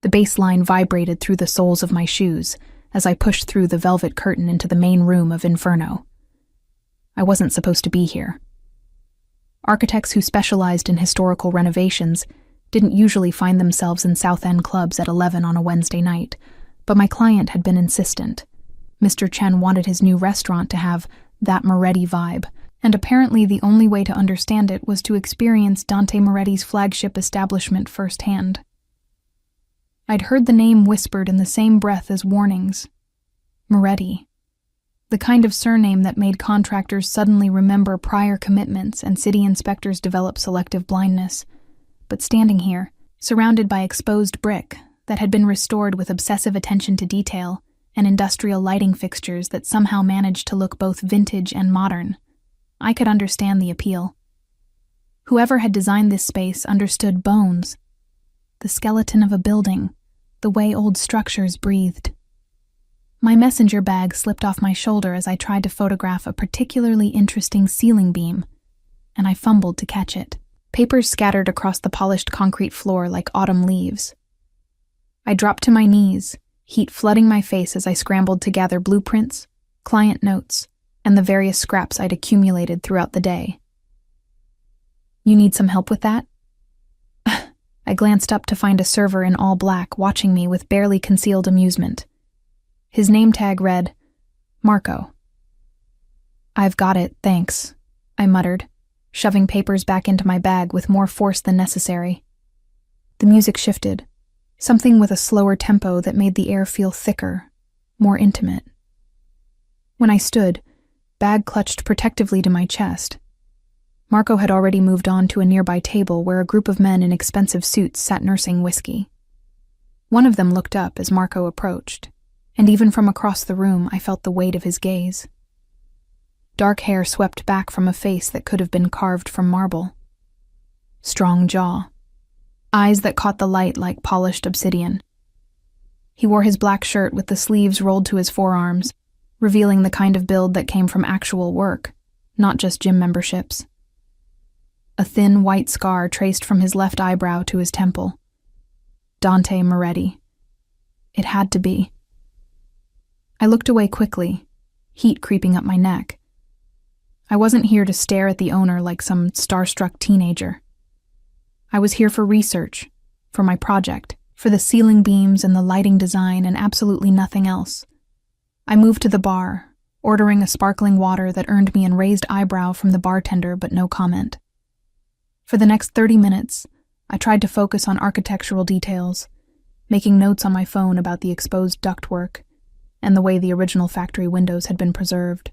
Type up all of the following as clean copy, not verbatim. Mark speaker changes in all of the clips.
Speaker 1: The bass line vibrated through the soles of my shoes as I pushed through the velvet curtain into the main room of Inferno. I wasn't supposed to be here. Architects who specialized in historical renovations didn't usually find themselves in South End clubs at 11 on a Wednesday night, but my client had been insistent. Mr. Chen wanted his new restaurant to have that Moretti vibe, and apparently the only way to understand it was to experience Dante Moretti's flagship establishment firsthand. I'd heard the name whispered in the same breath as warnings. Moretti. The kind of surname that made contractors suddenly remember prior commitments and city inspectors develop selective blindness. But standing here, surrounded by exposed brick that had been restored with obsessive attention to detail and industrial lighting fixtures that somehow managed to look both vintage and modern, I could understand the appeal. Whoever had designed this space understood bones, the skeleton of a building, the way old structures breathed. My messenger bag slipped off my shoulder as I tried to photograph a particularly interesting ceiling beam, and I fumbled to catch it. Papers scattered across the polished concrete floor like autumn leaves. I dropped to my knees, heat flooding my face as I scrambled to gather blueprints, client notes, and the various scraps I'd accumulated throughout the day. "You need some help with that?" I glanced up to find a server in all black watching me with barely concealed amusement. His name tag read, Marco. "I've got it, thanks," I muttered, shoving papers back into my bag with more force than necessary. The music shifted, something with a slower tempo that made the air feel thicker, more intimate. When I stood, bag clutched protectively to my chest. Marco had already moved on to a nearby table where a group of men in expensive suits sat nursing whiskey. One of them looked up as Marco approached, and even from across the room I felt the weight of his gaze. Dark hair swept back from a face that could have been carved from marble. Strong jaw. Eyes that caught the light like polished obsidian. He wore his black shirt with the sleeves rolled to his forearms, revealing the kind of build that came from actual work, not just gym memberships. A thin white scar traced from his left eyebrow to his temple. Dante Moretti. It had to be. I looked away quickly, heat creeping up my neck. I wasn't here to stare at the owner like some starstruck teenager. I was here for research, for my project, for the ceiling beams and the lighting design and absolutely nothing else. I moved to the bar, ordering a sparkling water that earned me a raised eyebrow from the bartender but no comment. For the next 30 minutes, I tried to focus on architectural details, making notes on my phone about the exposed ductwork and the way the original factory windows had been preserved.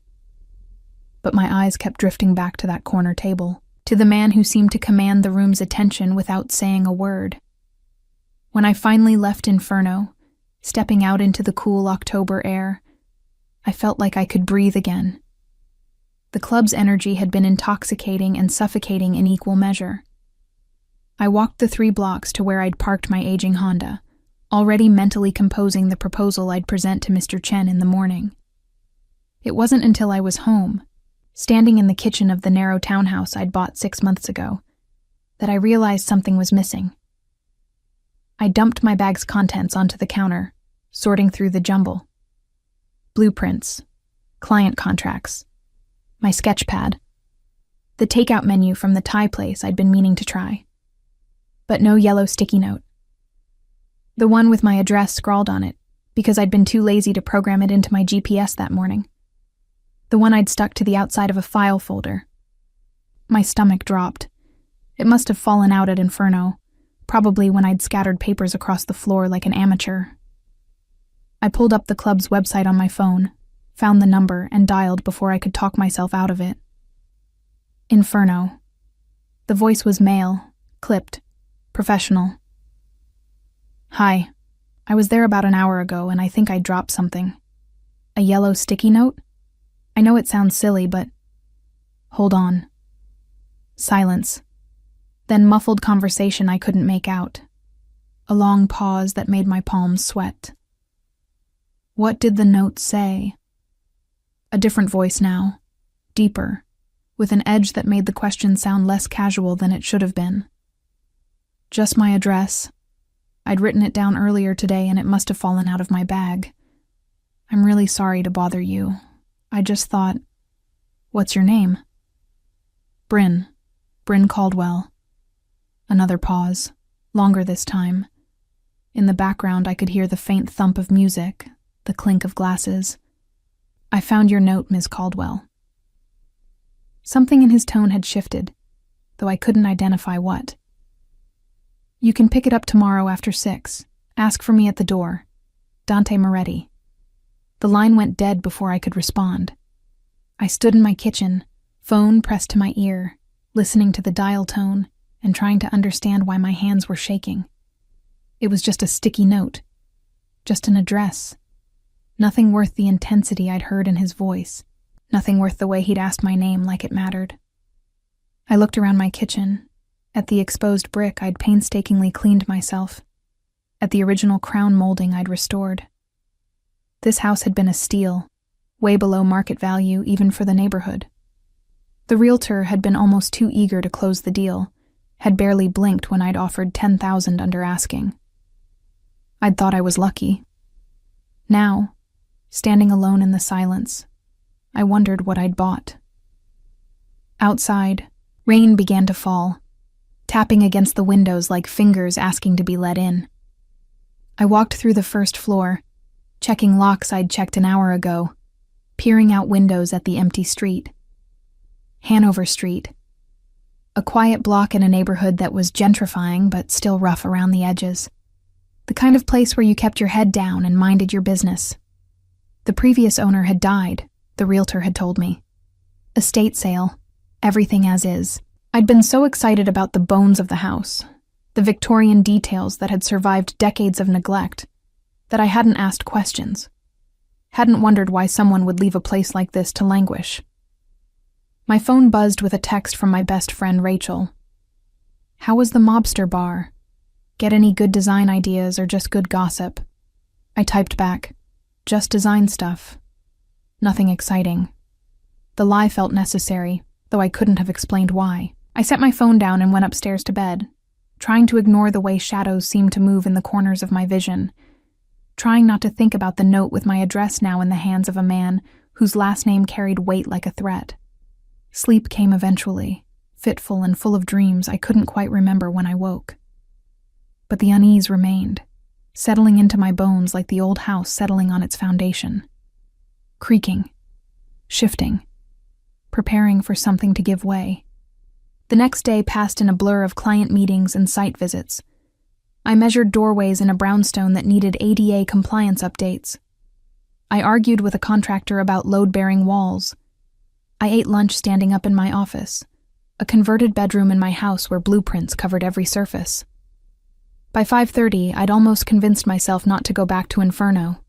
Speaker 1: But my eyes kept drifting back to that corner table, to the man who seemed to command the room's attention without saying a word. When I finally left Inferno, stepping out into the cool October air, I felt like I could breathe again. The club's energy had been intoxicating and suffocating in equal measure. I walked the 3 blocks to where I'd parked my aging Honda, already mentally composing the proposal I'd present to Mr. Chen in the morning. It wasn't until I was home, standing in the kitchen of the narrow townhouse I'd bought 6 months ago, that I realized something was missing. I dumped my bag's contents onto the counter, sorting through the jumble. Blueprints, client contracts, my sketch pad, the takeout menu from the Thai place I'd been meaning to try. But no yellow sticky note. The one with my address scrawled on it, because I'd been too lazy to program it into my GPS that morning. The one I'd stuck to the outside of a file folder. My stomach dropped. It must have fallen out at Inferno, probably when I'd scattered papers across the floor like an amateur. I pulled up the club's website on my phone, found the number, and dialed before I could talk myself out of it. Inferno. The voice was male, clipped, professional. "Hi. I was there about an hour ago, and I think I dropped something. A yellow sticky note? I know it sounds silly, but..." "Hold on." Silence. Then muffled conversation I couldn't make out. A long pause that made my palms sweat. What did the note say? A different voice now, deeper, with an edge that made the question sound less casual than it should have been. "Just my address. I'd written it down earlier today and it must have fallen out of my bag. I'm really sorry to bother you. I just thought, what's your name? Bryn Caldwell. Another pause, longer this time. In the background, I could hear the faint thump of music, the clink of glasses. I found your note, Ms. Caldwell. Something in his tone had shifted, though I couldn't identify what. You can pick it up tomorrow after 6. Ask for me at the door. Dante Moretti. The line went dead before I could respond. I stood in my kitchen, phone pressed to my ear, listening to the dial tone and trying to understand why my hands were shaking. It was just a sticky note, just an address. Nothing worth the intensity I'd heard in his voice, nothing worth the way he'd asked my name like it mattered. I looked around my kitchen, at the exposed brick I'd painstakingly cleaned myself, at the original crown molding I'd restored. This house had been a steal, way below market value even for the neighborhood. The realtor had been almost too eager to close the deal, had barely blinked when I'd offered $10,000 under asking. I'd thought I was lucky. Now, standing alone in the silence, I wondered what I'd bought. Outside, rain began to fall, tapping against the windows like fingers asking to be let in. I walked through the first floor, checking locks I'd checked an hour ago, peering out windows at the empty street. Hanover Street. A quiet block in a neighborhood that was gentrifying but still rough around the edges. The kind of place where you kept your head down and minded your business. The previous owner had died, the realtor had told me. Estate sale, everything as is. I'd been so excited about the bones of the house, the Victorian details that had survived decades of neglect, that I hadn't asked questions. Hadn't wondered why someone would leave a place like this to languish. My phone buzzed with a text from my best friend Rachel. How was the mobster bar? Get any good design ideas or just good gossip? I typed back, just design stuff. Nothing exciting. The lie felt necessary, though I couldn't have explained why. I set my phone down and went upstairs to bed, trying to ignore the way shadows seemed to move in the corners of my vision, trying not to think about the note with my address now in the hands of a man whose last name carried weight like a threat. Sleep came eventually, fitful and full of dreams I couldn't quite remember when I woke. But the unease remained, settling into my bones like the old house settling on its foundation. Creaking, shifting, preparing for something to give way. The next day passed in a blur of client meetings and site visits. I measured doorways in a brownstone that needed ADA compliance updates. I argued with a contractor about load-bearing walls. I ate lunch standing up in my office, a converted bedroom in my house where blueprints covered every surface. By 5:30, I'd almost convinced myself not to go back to Inferno.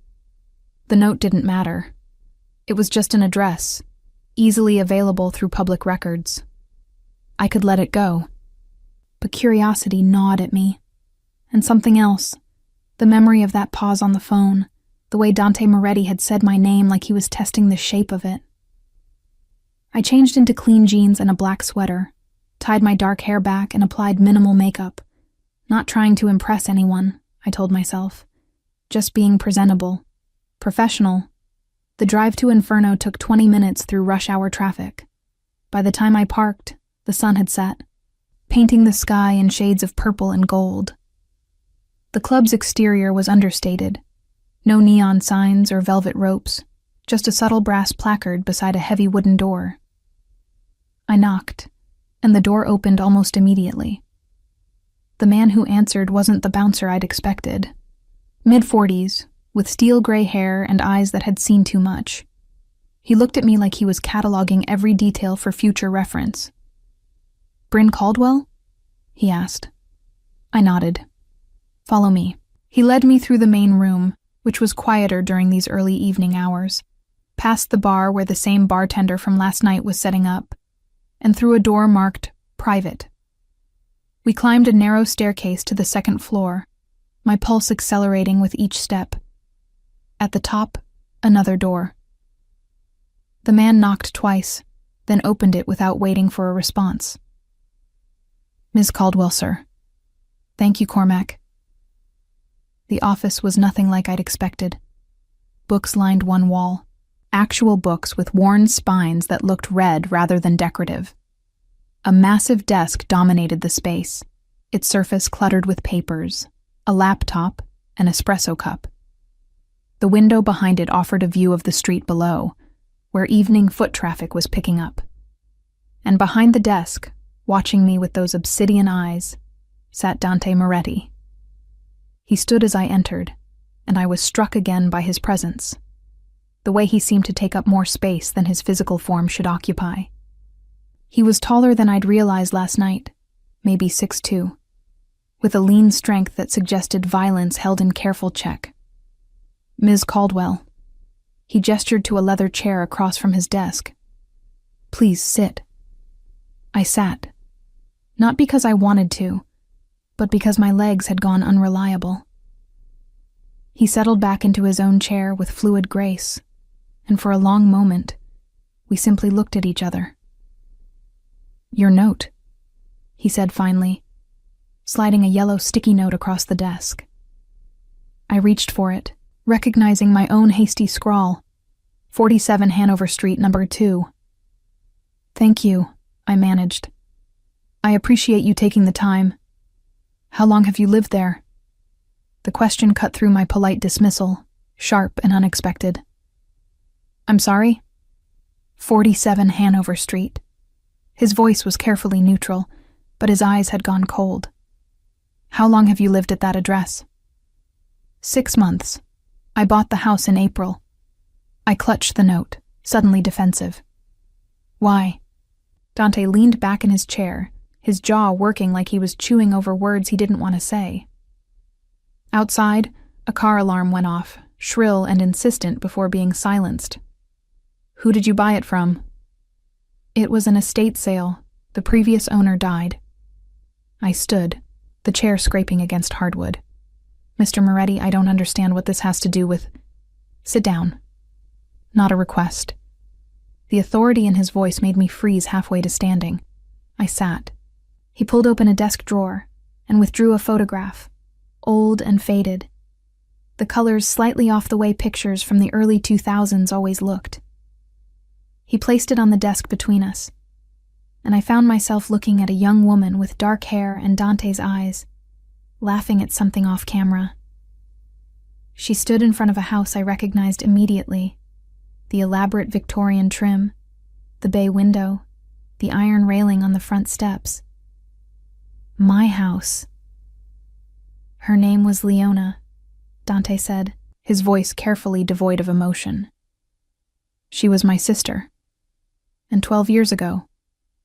Speaker 1: The note didn't matter. It was just an address, easily available through public records. I could let it go. But curiosity gnawed at me. And something else, the memory of that pause on the phone, the way Dante Moretti had said my name like he was testing the shape of it. I changed into clean jeans and a black sweater, tied my dark hair back and applied minimal makeup. Not trying to impress anyone, I told myself. Just being presentable. Professional. The drive to Inferno took 20 minutes through rush hour traffic. By the time I parked, the sun had set, painting the sky in shades of purple and gold. The club's exterior was understated. No neon signs or velvet ropes, just a subtle brass placard beside a heavy wooden door. I knocked, and the door opened almost immediately. The man who answered wasn't the bouncer I'd expected. Mid-40s, with steel gray hair and eyes that had seen too much. He looked at me like he was cataloging every detail for future reference. "Bryn Caldwell?" he asked. I nodded. "Follow me." He led me through the main room, which was quieter during these early evening hours, past the bar where the same bartender from last night was setting up, and through a door marked "Private." We climbed a narrow staircase to the second floor, my pulse accelerating with each step. At the top, another door. The man knocked twice, then opened it without waiting for a response. "Ms. Caldwell, sir." "Thank you, Cormac." The office was nothing like I'd expected. Books lined one wall. Actual books with worn spines that looked red rather than decorative. A massive desk dominated the space, its surface cluttered with papers, a laptop, an espresso cup. The window behind it offered a view of the street below, where evening foot traffic was picking up. And behind the desk, watching me with those obsidian eyes, sat Dante Moretti. He stood as I entered, and I was struck again by his presence, the way he seemed to take up more space than his physical form should occupy. He was taller than I'd realized last night, maybe 6'2", with a lean strength that suggested violence held in careful check. Ms. Caldwell. He gestured to a leather chair across from his desk. Please sit. I sat. Not because I wanted to, but because my legs had gone unreliable. He settled back into his own chair with fluid grace, and for a long moment, we simply looked at each other. Your note, he said finally, sliding a yellow sticky note across the desk. I reached for it, recognizing my own hasty scrawl, 47 Hanover Street, number 2. Thank you, I managed. I appreciate you taking the time. How long have you lived there? The question cut through my polite dismissal, sharp and unexpected. I'm sorry? 47 Hanover Street. His voice was carefully neutral, but his eyes had gone cold. How long have you lived at that address? 6 months. I bought the house in April. I clutched the note, suddenly defensive. Why? Dante leaned back in his chair, his jaw working like he was chewing over words he didn't want to say. Outside, a car alarm went off, shrill and insistent before being silenced. Who did you buy it from? It was an estate sale. The previous owner died. I stood, the chair scraping against hardwood. Mr. Moretti, I don't understand what this has to do with... Sit down. Not a request. The authority in his voice made me freeze halfway to standing. I sat. He pulled open a desk drawer and withdrew a photograph, old and faded. The colors slightly off the way pictures from the early 2000s always looked. He placed it on the desk between us, and I found myself looking at a young woman with dark hair and Dante's eyes, laughing at something off camera. She stood in front of a house I recognized immediately, the elaborate Victorian trim, the bay window, the iron railing on the front steps. My house. Her name was Leona, Dante said, his voice carefully devoid of emotion. She was my sister. And 12 years ago,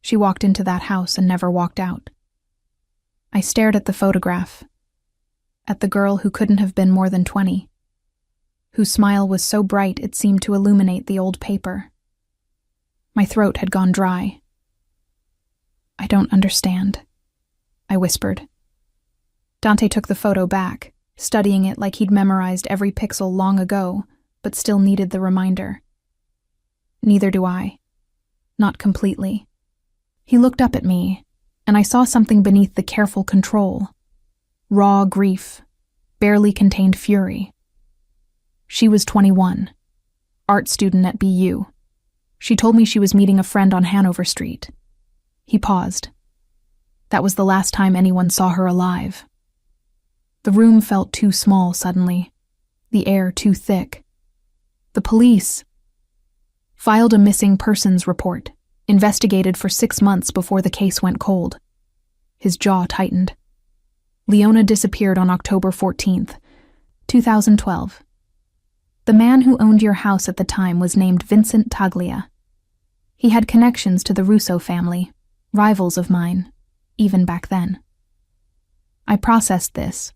Speaker 1: she walked into that house and never walked out. I stared at the photograph, at the girl who couldn't have been more than 20, whose smile was so bright it seemed to illuminate the old paper. My throat had gone dry. I don't understand, I whispered. Dante took the photo back, studying it like he'd memorized every pixel long ago, but still needed the reminder. Neither do I. Not completely. He looked up at me, and I saw something beneath the careful control. Raw grief, barely contained fury. She was 21, art student at BU. She told me she was meeting a friend on Hanover Street. He paused. That was the last time anyone saw her alive. The room felt too small suddenly, the air too thick. The police filed a missing persons report, investigated for 6 months before the case went cold. His jaw tightened. Leona disappeared on October 14th, 2012. The man who owned your house at the time was named Vincent Taglia. He had connections to the Russo family, rivals of mine, even back then. I processed this,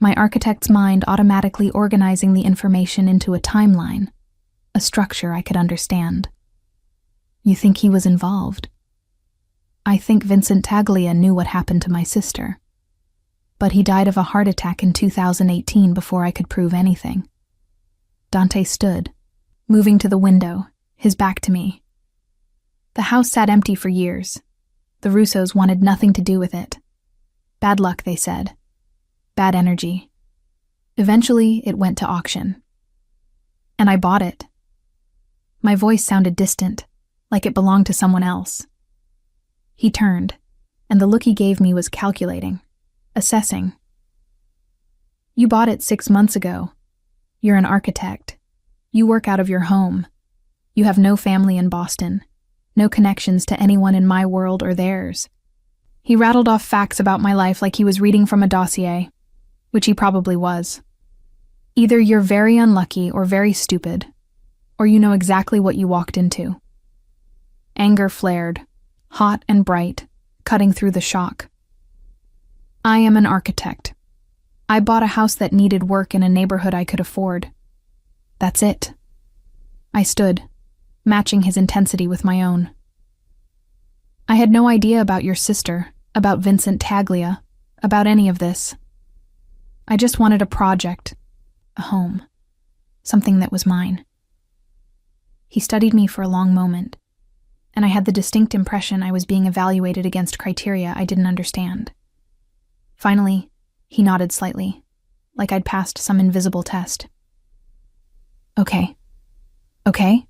Speaker 1: my architect's mind automatically organizing the information into a timeline, a structure I could understand. You think he was involved? I think Vincent Taglia knew what happened to my sister. But he died of a heart attack in 2018 before I could prove anything. Dante stood, moving to the window, his back to me. The house sat empty for years. The Russos wanted nothing to do with it. Bad luck, they said. Bad energy. Eventually, it went to auction. And I bought it. My voice sounded distant, like it belonged to someone else. He turned, and the look he gave me was calculating, assessing. You bought it 6 months ago. You're an architect. You work out of your home. You have no family in Boston, no connections to anyone in my world or theirs. He rattled off facts about my life like he was reading from a dossier, which he probably was. Either you're very unlucky or very stupid, or you know exactly what you walked into. Anger flared, hot and bright, cutting through the shock. I am an architect. I bought a house that needed work in a neighborhood I could afford. That's it. I stood, matching his intensity with my own. I had no idea about your sister, about Vincent Taglia, about any of this. I just wanted a project, a home, something that was mine. He studied me for a long moment, and I had the distinct impression I was being evaluated against criteria I didn't understand. Finally, he nodded slightly, like I'd passed some invisible test. Okay. Okay,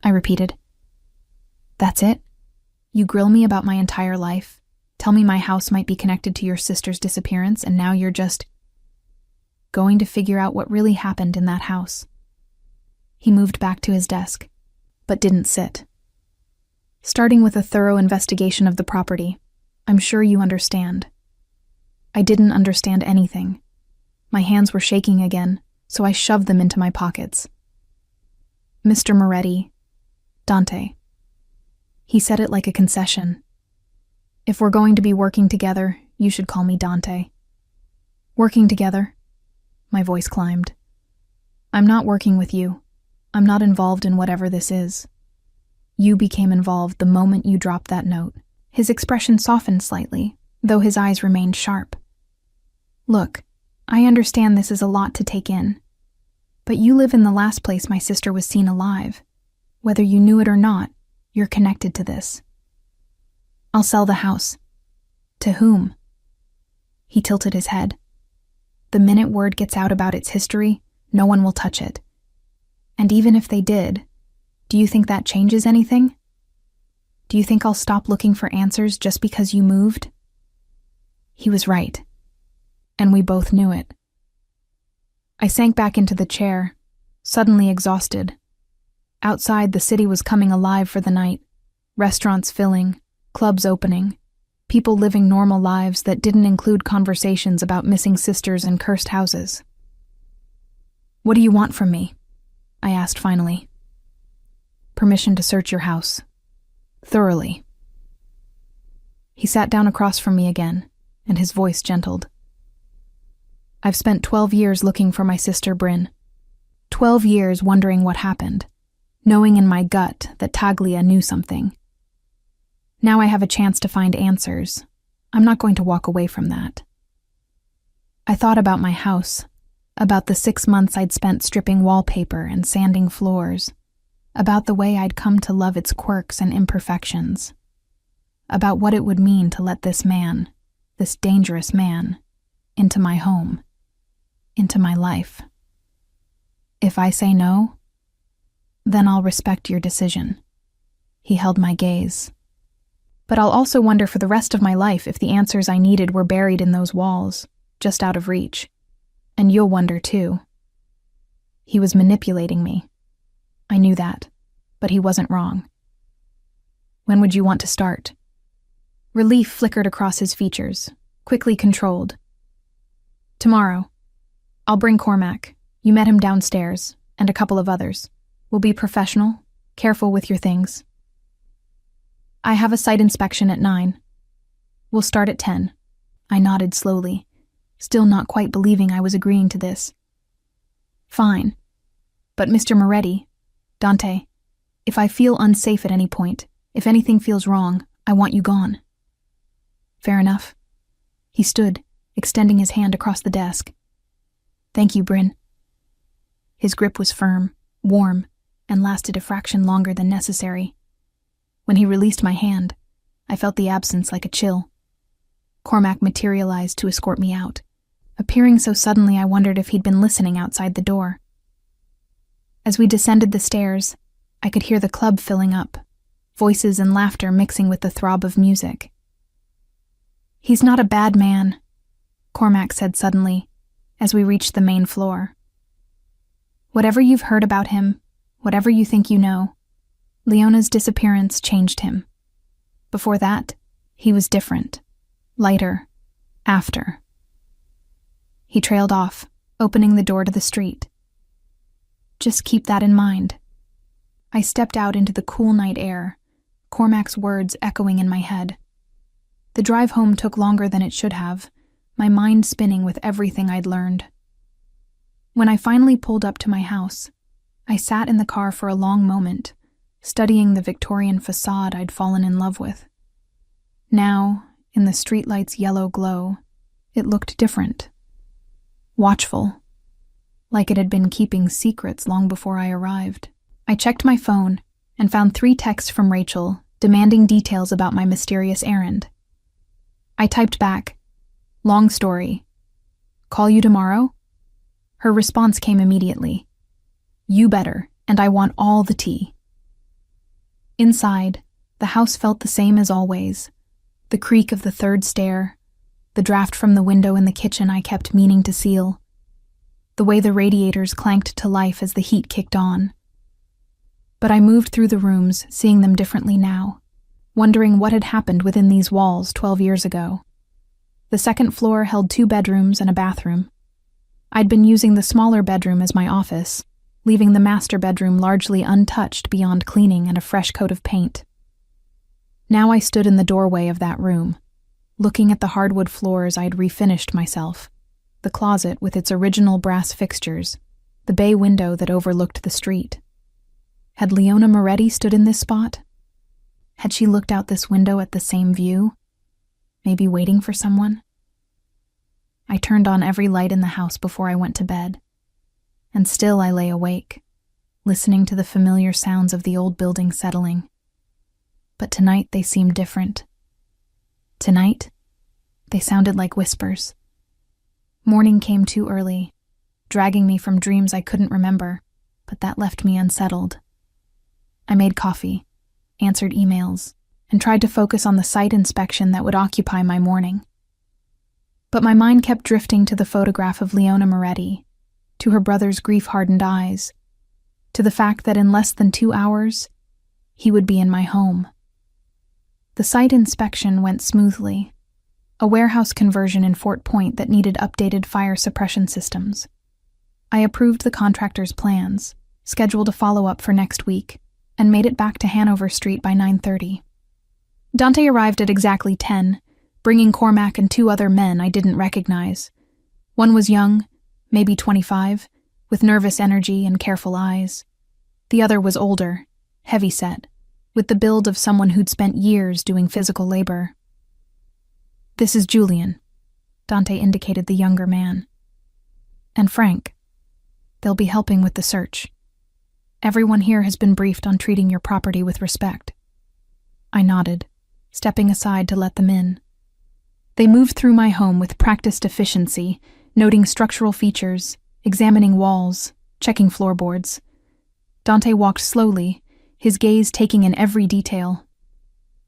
Speaker 1: I repeated. That's it? You grill me about my entire life, tell me my house might be connected to your sister's disappearance, and now you're just going to figure out what really happened in that house. He moved back to his desk, but didn't sit. Starting with a thorough investigation of the property, I'm sure you understand. I didn't understand anything. My hands were shaking again, so I shoved them into my pockets. Mr. Moretti, Dante. He said it like a concession. If we're going to be working together, you should call me Dante. Working together? My voice climbed. I'm not working with you. I'm not involved in whatever this is. You became involved the moment you dropped that note. His expression softened slightly, though his eyes remained sharp. Look, I understand this is a lot to take in, but you live in the last place my sister was seen alive. Whether you knew it or not, you're connected to this. I'll sell the house. To whom? He tilted his head. The minute word gets out about its history, no one will touch it. And even if they did, do you think that changes anything? Do you think I'll stop looking for answers just because you moved? He was right. And we both knew it. I sank back into the chair, suddenly exhausted. Outside, the city was coming alive for the night. Restaurants filling, clubs opening, people living normal lives that didn't include conversations about missing sisters and cursed houses. What do you want from me? I asked finally. Permission to search your house. Thoroughly. He sat down across from me again, and his voice gentled. I've spent 12 years looking for my sister Bryn. 12 years wondering what happened, knowing in my gut that Taglia knew something. Now I have a chance to find answers. I'm not going to walk away from that. I thought about my house, about the 6 months I'd spent stripping wallpaper and sanding floors, about the way I'd come to love its quirks and imperfections, about what it would mean to let this man, this dangerous man, into my home, into my life. If I say no, then I'll respect your decision. He held my gaze. But I'll also wonder for the rest of my life if the answers I needed were buried in those walls, just out of reach. And you'll wonder too. He was manipulating me. I knew that, but he wasn't wrong. When would you want to start? Relief flickered across his features, quickly controlled. Tomorrow. I'll bring Cormac. You met him downstairs, and a couple of others. We'll be professional, careful with your things. I have a site inspection at 9. We'll start at 10. I nodded slowly, still not quite believing I was agreeing to this. Fine. But Mr. Moretti, Dante, if I feel unsafe at any point, if anything feels wrong, I want you gone. Fair enough. He stood, extending his hand across the desk. Thank you, Bryn. His grip was firm, warm, and lasted a fraction longer than necessary. When he released my hand, I felt the absence like a chill. Cormac materialized to escort me out, Appearing so suddenly, I wondered if he'd been listening outside the door. As we descended the stairs, I could hear the club filling up, voices and laughter mixing with the throb of music. "He's not a bad man," Cormac said suddenly, as we reached the main floor. "Whatever you've heard about him, whatever you think you know, Leona's disappearance changed him. Before that, he was different, lighter, after." He trailed off, opening the door to the street. "Just keep that in mind." I stepped out into the cool night air, Cormac's words echoing in my head. The drive home took longer than it should have, my mind spinning with everything I'd learned. When I finally pulled up to my house, I sat in the car for a long moment, studying the Victorian facade I'd fallen in love with. Now, in the streetlight's yellow glow, it looked different. Watchful, like it had been keeping secrets long before I arrived. I checked my phone and found 3 texts from Rachel demanding details about my mysterious errand. I typed back, "Long story. Call you tomorrow?" Her response came immediately. "You better, and I want all the tea." Inside, the house felt the same as always. The creak of the 3rd stair, the draft from the window in the kitchen I kept meaning to seal, the way the radiators clanked to life as the heat kicked on. But I moved through the rooms, seeing them differently now, wondering what had happened within these walls 12 years ago. The 2nd floor held 2 bedrooms and a bathroom. I'd been using the smaller bedroom as my office, leaving the master bedroom largely untouched beyond cleaning and a fresh coat of paint. Now I stood in the doorway of that room, looking at the hardwood floors I'd refinished myself, the closet with its original brass fixtures, the bay window that overlooked the street. Had Leona Moretti stood in this spot? Had she looked out this window at the same view, maybe waiting for someone? I turned on every light in the house before I went to bed, and still I lay awake, listening to the familiar sounds of the old building settling. But tonight they seemed different. Tonight, they sounded like whispers. Morning came too early, dragging me from dreams I couldn't remember, but that left me unsettled. I made coffee, answered emails, and tried to focus on the site inspection that would occupy my morning. But my mind kept drifting to the photograph of Leona Moretti, to her brother's grief-hardened eyes, to the fact that in less than 2 hours, he would be in my home. The site inspection went smoothly, a warehouse conversion in Fort Point that needed updated fire suppression systems. I approved the contractor's plans, scheduled a follow-up for next week, and made it back to Hanover Street by 9:30. Dante arrived at exactly 10, bringing Cormac and 2 other men I didn't recognize. One was young, maybe 25, with nervous energy and careful eyes. The other was older, heavy-set, with the build of someone who'd spent years doing physical labor. "This is Julian," Dante indicated the younger man. "And Frank. They'll be helping with the search. Everyone here has been briefed on treating your property with respect." I nodded, stepping aside to let them in. They moved through my home with practiced efficiency, noting structural features, examining walls, checking floorboards. Dante walked slowly, his gaze taking in every detail.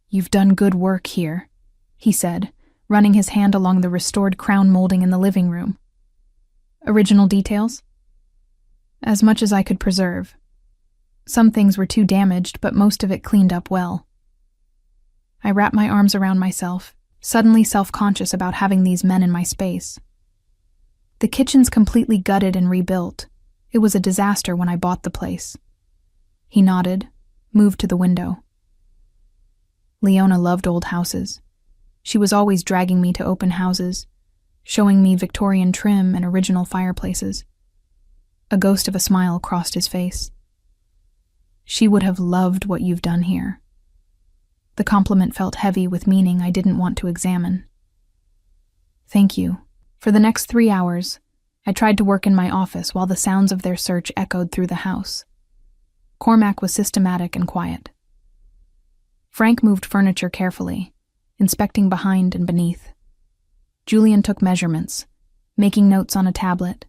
Speaker 1: "You've done good work here," he said, running his hand along the restored crown molding in the living room. "Original details?" "As much as I could preserve. Some things were too damaged, but most of it cleaned up well." I wrapped my arms around myself, suddenly self-conscious about having these men in my space. "The kitchen's completely gutted and rebuilt. It was a disaster when I bought the place." He nodded, moved to the window. Leona loved old houses. She was always dragging me to open houses, showing me Victorian trim and original fireplaces. A ghost of a smile crossed his face. "She would have loved what you've done here." The compliment felt heavy with meaning I didn't want to examine. "Thank you." For the next 3 hours, I tried to work in my office while the sounds of their search echoed through the house. Cormac was systematic and quiet. Frank moved furniture carefully, inspecting behind and beneath. Julian took measurements, making notes on a tablet.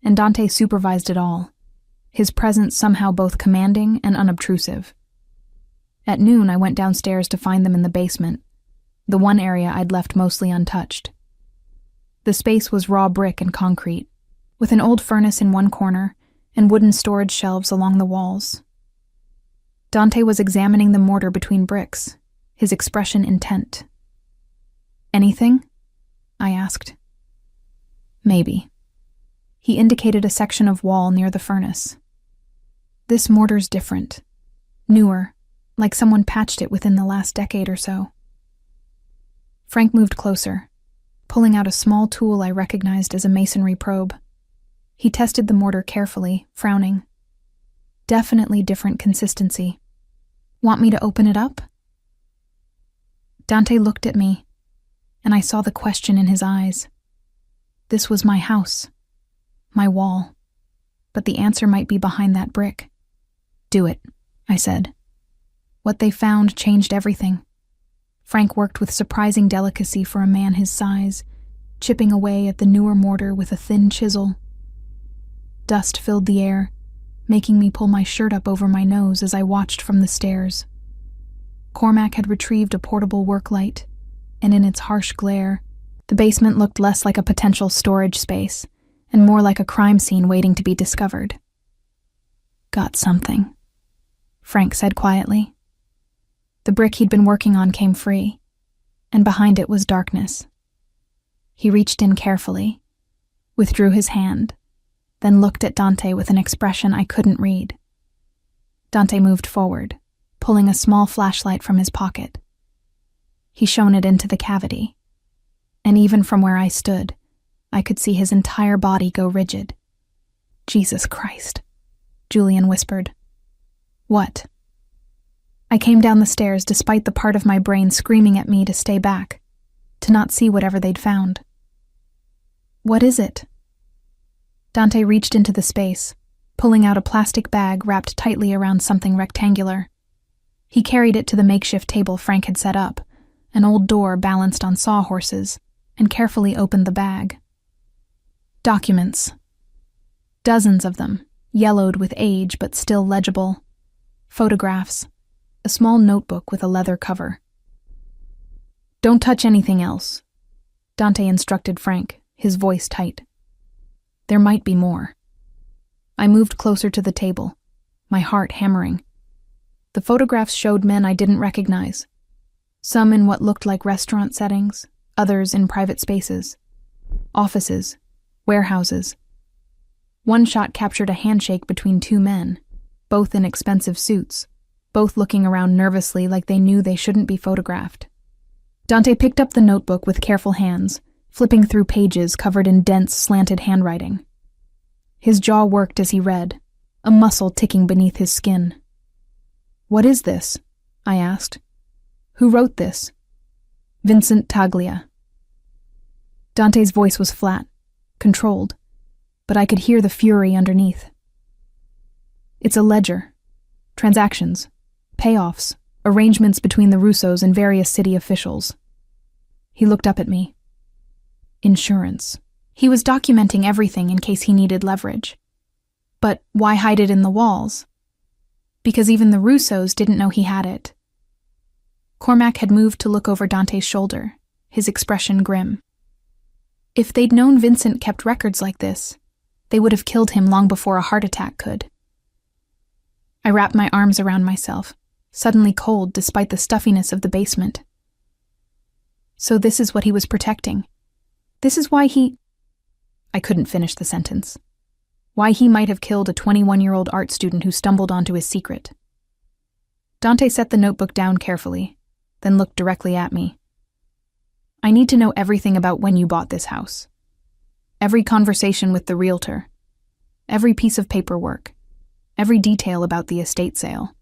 Speaker 1: And Dante supervised it all, his presence somehow both commanding and unobtrusive. At noon, I went downstairs to find them in the basement, the one area I'd left mostly untouched. The space was raw brick and concrete, with an old furnace in one corner and wooden storage shelves along the walls. Dante was examining the mortar between bricks, his expression intent. "Anything?" I asked. "Maybe." He indicated a section of wall near the furnace. "This mortar's different. Newer, like someone patched it within the last decade or so." Frank moved closer, pulling out a small tool I recognized as a masonry probe. He tested the mortar carefully, frowning. "Definitely different consistency. Want me to open it up?" Dante looked at me, and I saw the question in his eyes. This was my house, my wall, but the answer might be behind that brick. "Do it," I said. What they found changed everything. Frank worked with surprising delicacy for a man his size, chipping away at the newer mortar with a thin chisel. Dust filled the air, making me pull my shirt up over my nose as I watched from the stairs. Cormac had retrieved a portable work light, and in its harsh glare, the basement looked less like a potential storage space and more like a crime scene waiting to be discovered. "Got something," Frank said quietly. The brick he'd been working on came free, and behind it was darkness. He reached in carefully, withdrew his hand, then looked at Dante with an expression I couldn't read. Dante moved forward, pulling a small flashlight from his pocket. He shone it into the cavity, and even from where I stood, I could see his entire body go rigid. "Jesus Christ," Julian whispered. "What?" I came down the stairs despite the part of my brain screaming at me to stay back, to not see whatever they'd found. "What is it?" Dante reached into the space, pulling out a plastic bag wrapped tightly around something rectangular. He carried it to the makeshift table Frank had set up, an old door balanced on sawhorses, and carefully opened the bag. Documents. Dozens of them, yellowed with age but still legible. Photographs. A small notebook with a leather cover. "Don't touch anything else," Dante instructed Frank, his voice tight. There might be more. I moved closer to the table, my heart hammering. The photographs showed men I didn't recognize, some in what looked like restaurant settings, others in private spaces, offices, warehouses. One shot captured a handshake between two men, both in expensive suits, both looking around nervously like they knew they shouldn't be photographed. Dante picked up the notebook with careful hands, flipping through pages covered in dense, slanted handwriting. His jaw worked as he read, a muscle ticking beneath his skin. "What is this?" I asked. "Who wrote this?" "Vincent Taglia." Dante's voice was flat, controlled, but I could hear the fury underneath. "It's a ledger. Transactions. Payoffs, arrangements between the Russos and various city officials." He looked up at me. "Insurance." He was documenting everything in case he needed leverage. But why hide it in the walls? Because even the Russos didn't know he had it. Cormac had moved to look over Dante's shoulder, his expression grim. If they'd known Vincent kept records like this, they would have killed him long before a heart attack could. I wrapped my arms around myself, suddenly cold despite the stuffiness of the basement. So this is what he was protecting. This is why he... I couldn't finish the sentence. Why he might have killed a 21-year-old art student who stumbled onto his secret. Dante set the notebook down carefully, then looked directly at me. "I need to know everything about when you bought this house. Every conversation with the realtor. Every piece of paperwork. Every detail about the estate sale."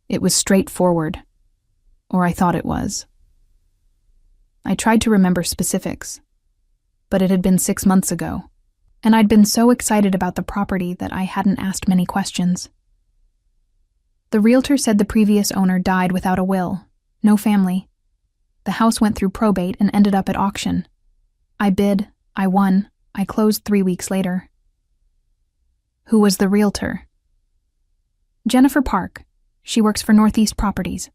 Speaker 1: It was straightforward, or I thought it was. I tried to remember specifics, but it had been 6 months ago, and I'd been so excited about the property that I hadn't asked many questions. The realtor said the previous owner died without a will, no family. The house went through probate and ended up at auction. I bid, I won. I closed 3 weeks later. Who was the realtor? Jennifer Park. She works for Northeast Properties.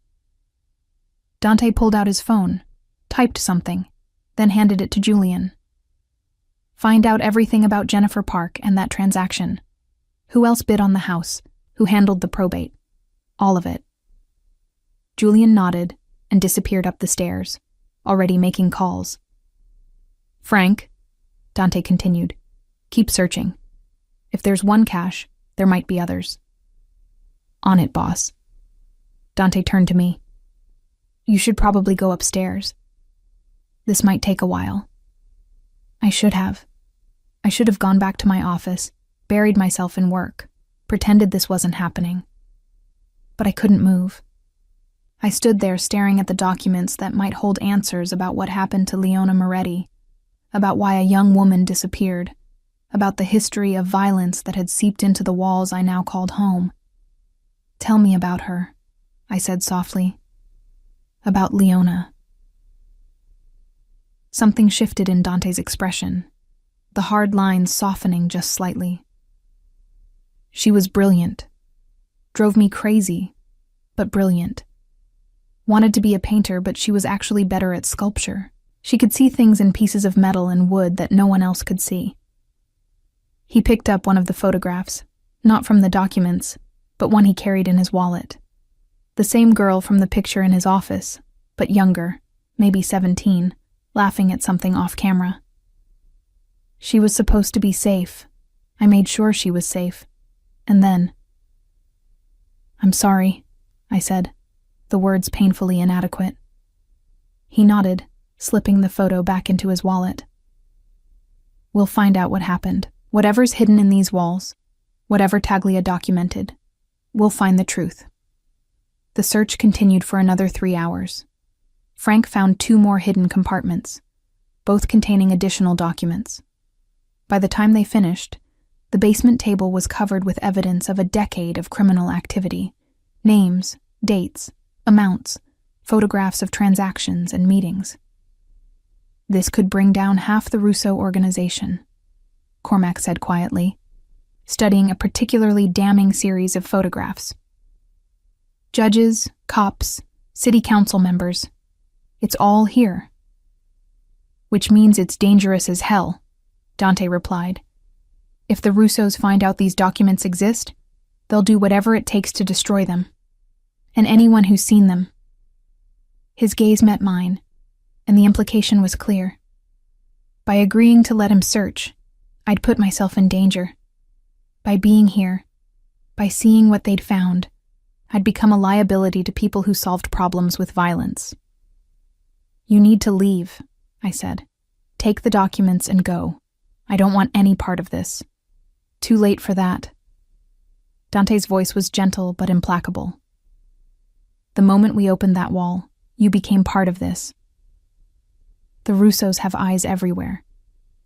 Speaker 1: Dante pulled out his phone, typed something, then handed it to Julian. Find out everything about Jennifer Park and that transaction. Who else bid on the house? Who handled the probate? All of it. Julian nodded and disappeared up the stairs, already making calls. Frank, Dante continued, keep searching. If there's one cache, there might be others. On it, boss. Dante turned to me. You should probably go upstairs. This might take a while. I should have. I should have gone back to my office, buried myself in work, pretended this wasn't happening. But I couldn't move. I stood there staring at the documents that might hold answers about what happened to Leona Moretti, about why a young woman disappeared, about the history of violence that had seeped into the walls I now called home. Tell me about her, I said softly. About Leona. Something shifted in Dante's expression, the hard lines softening just slightly. She was brilliant. Drove me crazy, but brilliant. Wanted to be a painter, but she was actually better at sculpture. She could see things in pieces of metal and wood that no one else could see. He picked up one of the photographs, not from the documents, but one he carried in his wallet. The same girl from the picture in his office, but younger, maybe 17, laughing at something off camera. She was supposed to be safe. I made sure she was safe. And then... I'm sorry, I said, the words painfully inadequate. He nodded, slipping the photo back into his wallet. We'll find out what happened. Whatever's hidden in these walls, whatever Taglia documented, we'll find the truth. The search continued for another 3 hours. Frank found 2 more hidden compartments, both containing additional documents. By the time they finished, the basement table was covered with evidence of a decade of criminal activity. Names, dates, amounts, photographs of transactions and meetings. This could bring down half the Russo organization, Cormac said quietly, studying a particularly damning series of photographs. Judges, cops, city council members. It's all here. Which means it's dangerous as hell, Dante replied. If the Russos find out these documents exist, they'll do whatever it takes to destroy them. And anyone who's seen them. His gaze met mine, and the implication was clear. By agreeing to let him search, I'd put myself in danger. By being here, by seeing what they'd found, I'd become a liability to people who solved problems with violence. You need to leave, I said. Take the documents and go. I don't want any part of this. Too late for that. Dante's voice was gentle but implacable. The moment we opened that wall, you became part of this. The Russos have eyes everywhere.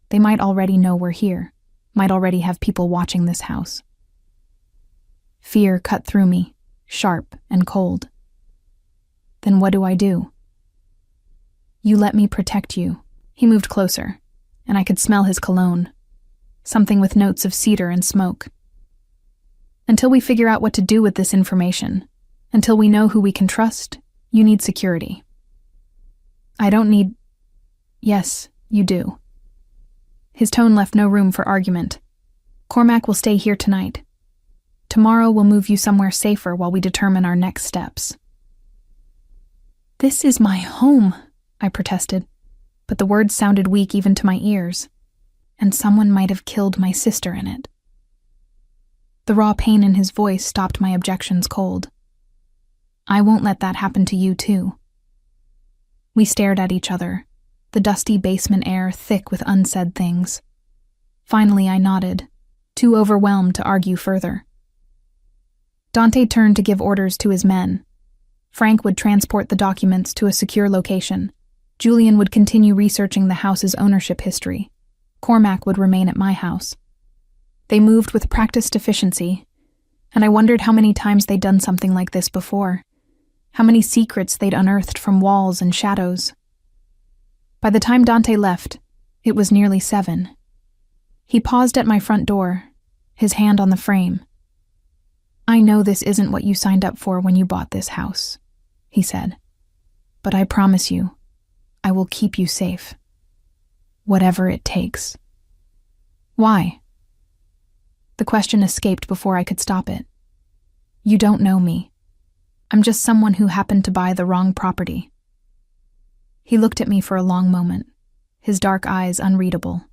Speaker 1: They might already know we're here, might already have people watching this house. Fear cut through me, sharp and cold. Then what do? You let me protect you. He moved closer, and I could smell his cologne, something with notes of cedar and smoke. Until we figure out what to do with this information, until we know who we can trust, you need security. I don't need... Yes, you do. His tone left no room for argument. Cormac will stay here tonight. Tomorrow we'll move you somewhere safer while we determine our next steps. This is my home, I protested, but the words sounded weak even to my ears, and someone might have killed my sister in it. The raw pain in his voice stopped my objections cold. I won't let that happen to you too. We stared at each other, the dusty basement air thick with unsaid things. Finally I nodded, too overwhelmed to argue further. Dante turned to give orders to his men. Frank would transport the documents to a secure location. Julian would continue researching the house's ownership history. Cormac would remain at my house. They moved with practiced efficiency, and I wondered how many times they'd done something like this before, how many secrets they'd unearthed from walls and shadows. By the time Dante left, It was nearly 7. He paused at my front door, his hand on the frame. "I know this isn't what you signed up for when you bought this house," he said. "But I promise you, I will keep you safe. Whatever it takes." "Why?" The question escaped before I could stop it. "You don't know me. I'm just someone who happened to buy the wrong property." He looked at me for a long moment, his dark eyes unreadable.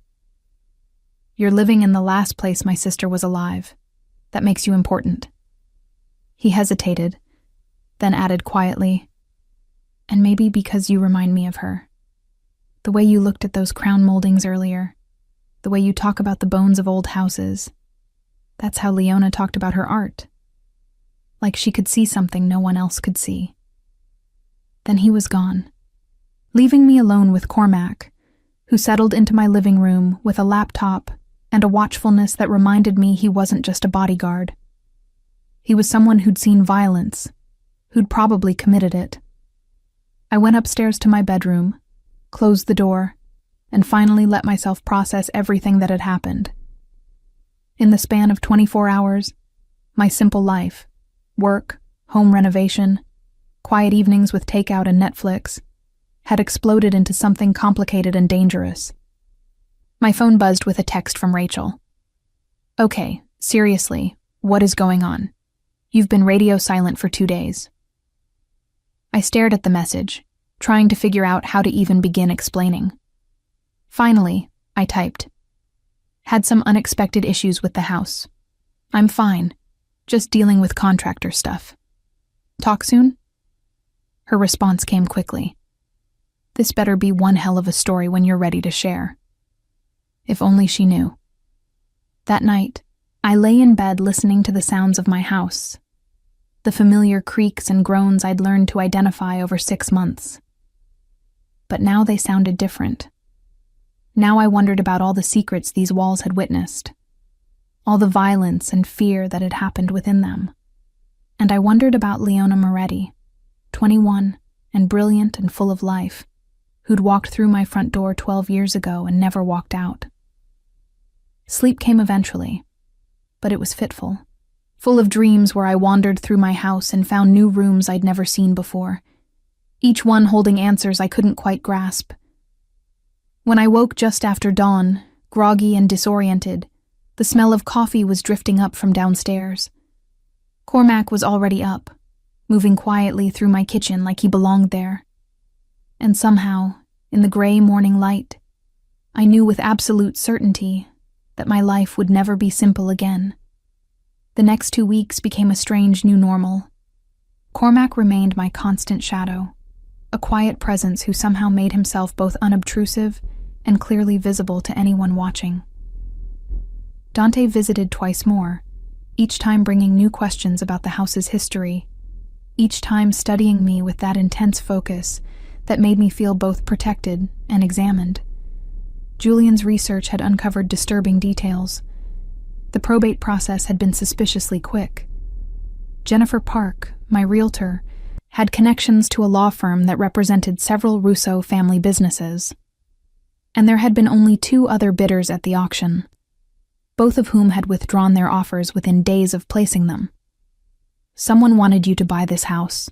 Speaker 1: "You're living in the last place my sister was alive. That makes you important." He hesitated, then added quietly, "And maybe because you remind me of her. The way you looked at those crown moldings earlier, the way you talk about the bones of old houses. That's how Leona talked about her art. Like she could see something no one else could see." Then he was gone, leaving me alone with Cormac, who settled into my living room with a laptop and a watchfulness that reminded me he wasn't just a bodyguard. He was someone who'd seen violence, who'd probably committed it. I went upstairs to my bedroom, closed the door, and finally let myself process everything that had happened. In the span of 24 hours, my simple life, work, home renovation, quiet evenings with takeout and Netflix, had exploded into something complicated and dangerous. My phone buzzed with a text from Rachel. "Okay, seriously, what is going on? You've been radio silent for 2 days." I stared at the message, trying to figure out how to even begin explaining. Finally, I typed. "Had some unexpected issues with the house. I'm fine, just dealing with contractor stuff. Talk soon?" Her response came quickly. "This better be one hell of a story when you're ready to share." If only she knew. That night, I lay in bed listening to the sounds of my house, the familiar creaks and groans I'd learned to identify over 6 months. But now they sounded different. Now I wondered about all the secrets these walls had witnessed, all the violence and fear that had happened within them. And I wondered about Leona Moretti, 21 and brilliant and full of life, who'd walked through my front door 12 years ago and never walked out. Sleep came eventually, but it was fitful, full of dreams where I wandered through my house and found new rooms I'd never seen before, each one holding answers I couldn't quite grasp. When I woke just after dawn, groggy and disoriented, the smell of coffee was drifting up from downstairs. Cormac was already up, moving quietly through my kitchen like he belonged there. And somehow, in the gray morning light, I knew with absolute certainty that my life would never be simple again. The next 2 weeks became a strange new normal. Cormac remained my constant shadow, a quiet presence who somehow made himself both unobtrusive and clearly visible to anyone watching. Dante visited twice more, each time bringing new questions about the house's history, each time studying me with that intense focus that made me feel both protected and examined. Julian's research had uncovered disturbing details. The probate process had been suspiciously quick. Jennifer Park, my realtor, had connections to a law firm that represented several Russo family businesses. And there had been only 2 other bidders at the auction, both of whom had withdrawn their offers within days of placing them. "Someone wanted you to buy this house,"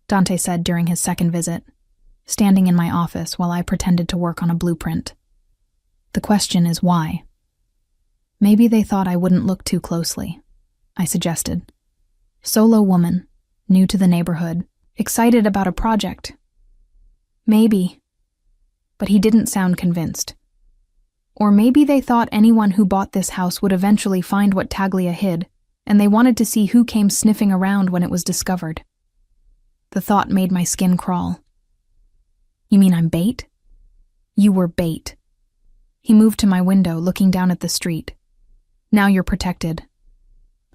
Speaker 1: Dante said during his second visit, standing in my office while I pretended to work on a blueprint. "The question is why?" "Maybe they thought I wouldn't look too closely," I suggested. "Solo woman, new to the neighborhood, excited about a project." "Maybe." But he didn't sound convinced. "Or maybe they thought anyone who bought this house would eventually find what Taglia hid, and they wanted to see who came sniffing around when it was discovered." The thought made my skin crawl. "You mean I'm bait?" "You were bait." He moved to my window, looking down at the street. "Now you're protected."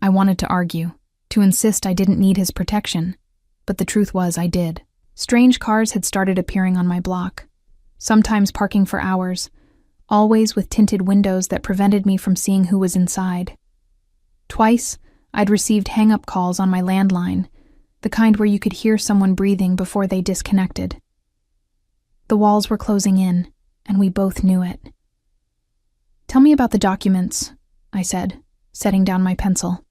Speaker 1: I wanted to argue, to insist I didn't need his protection, but the truth was I did. Strange cars had started appearing on my block, sometimes parking for hours, always with tinted windows that prevented me from seeing who was inside. Twice, I'd received hang-up calls on my landline, the kind where you could hear someone breathing before they disconnected. The walls were closing in, and we both knew it. "Tell me about the documents," I said, setting down my pencil.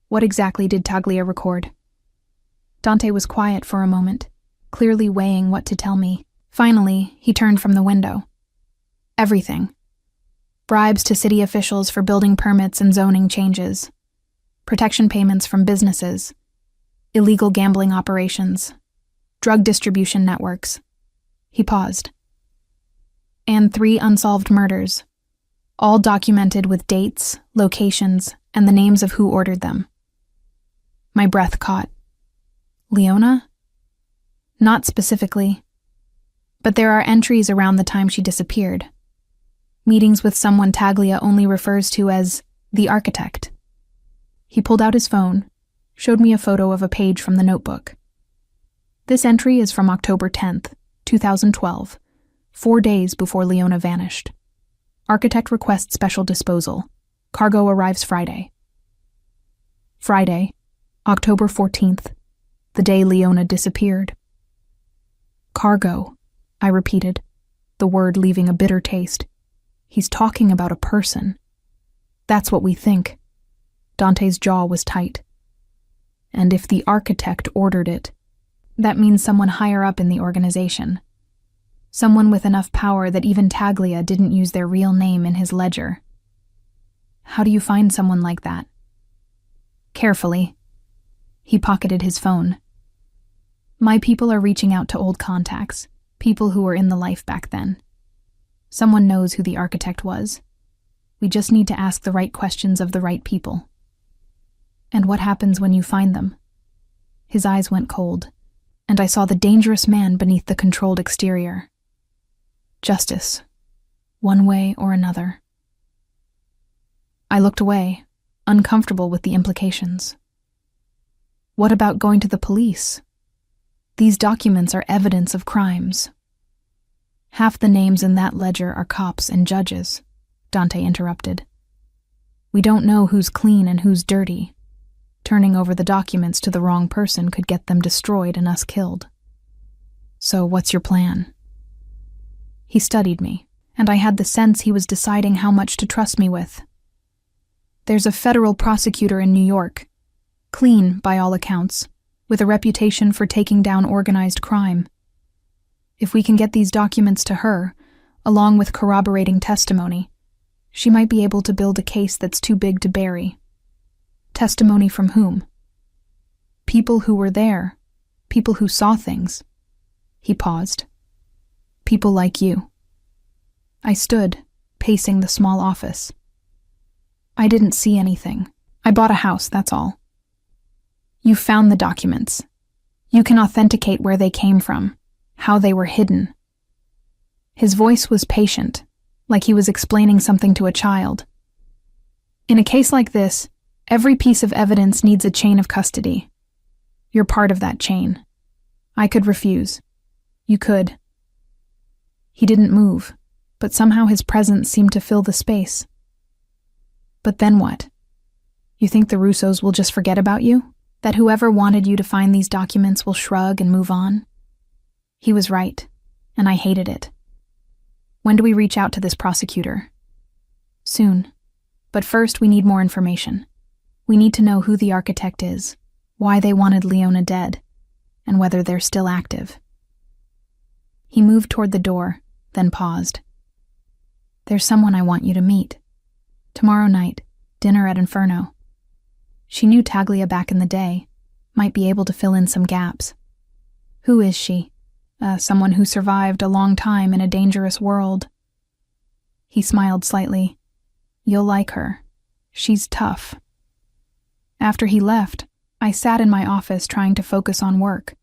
Speaker 1: "What exactly did Taglia record?" Dante was quiet for a moment, clearly weighing what to tell me. Finally, he turned from the window. "Everything. Bribes to city officials for building permits and zoning changes. Protection payments from businesses. Illegal gambling operations. Drug distribution networks." He paused. "And 3 unsolved murders, all documented with dates, locations, and the names of who ordered them." My breath caught. "Leona?" "Not specifically. But there are entries around the time she disappeared. Meetings with someone Taglia only refers to as the architect." He pulled out his phone, showed me a photo of a page from the notebook. "This entry is from October 10th, 2012, 4 days before Leona vanished. Architect requests special disposal. Cargo arrives Friday." Friday, October 14th, the day Leona disappeared. "Cargo," I repeated, the word leaving a bitter taste. He's talking about a person. That's what we think. Dante's jaw was tight. And if the architect ordered it, that means someone higher up in the organization. Someone with enough power that even Taglia didn't use their real name in his ledger. How do you find someone like that? Carefully. He pocketed his phone. My people are reaching out to old contacts, people who were in the life back then. Someone knows who the architect was. We just need to ask the right questions of the right people. And what happens when you find them? His eyes went cold, and I saw the dangerous man beneath the controlled exterior. Justice, one way or another. I looked away, uncomfortable with the implications. What about going to the police? These documents are evidence of crimes. Half the names in that ledger are cops and judges, Dante interrupted. We don't know who's clean and who's dirty. Turning over the documents to the wrong person could get them destroyed and us killed. So what's your plan? He studied me, and I had the sense he was deciding how much to trust me with. There's a federal prosecutor in New York, clean by all accounts, with a reputation for taking down organized crime. If we can get these documents to her, along with corroborating testimony, she might be able to build a case that's too big to bury. Testimony from whom? People who were there, people who saw things. He paused. People like you. I stood, pacing the small office. I didn't see anything. I bought a house, that's all. You found the documents. You can authenticate where they came from, how they were hidden. His voice was patient, like he was explaining something to a child. In a case like this, every piece of evidence needs a chain of custody. You're part of that chain. I could refuse. You could. He didn't move, but somehow his presence seemed to fill the space. But then what? You think the Russos will just forget about you? That whoever wanted you to find these documents will shrug and move on? He was right, and I hated it. When do we reach out to this prosecutor? Soon. But first we need more information. We need to know who the architect is, why they wanted Leona dead, and whether they're still active. He moved toward the door, then paused. There's someone I want you to meet. Tomorrow night, dinner at Inferno. She knew Taglia back in the day, might be able to fill in some gaps. Who is she? Someone who survived a long time in a dangerous world. He smiled slightly. You'll like her. She's tough. After he left, I sat in my office trying to focus on work.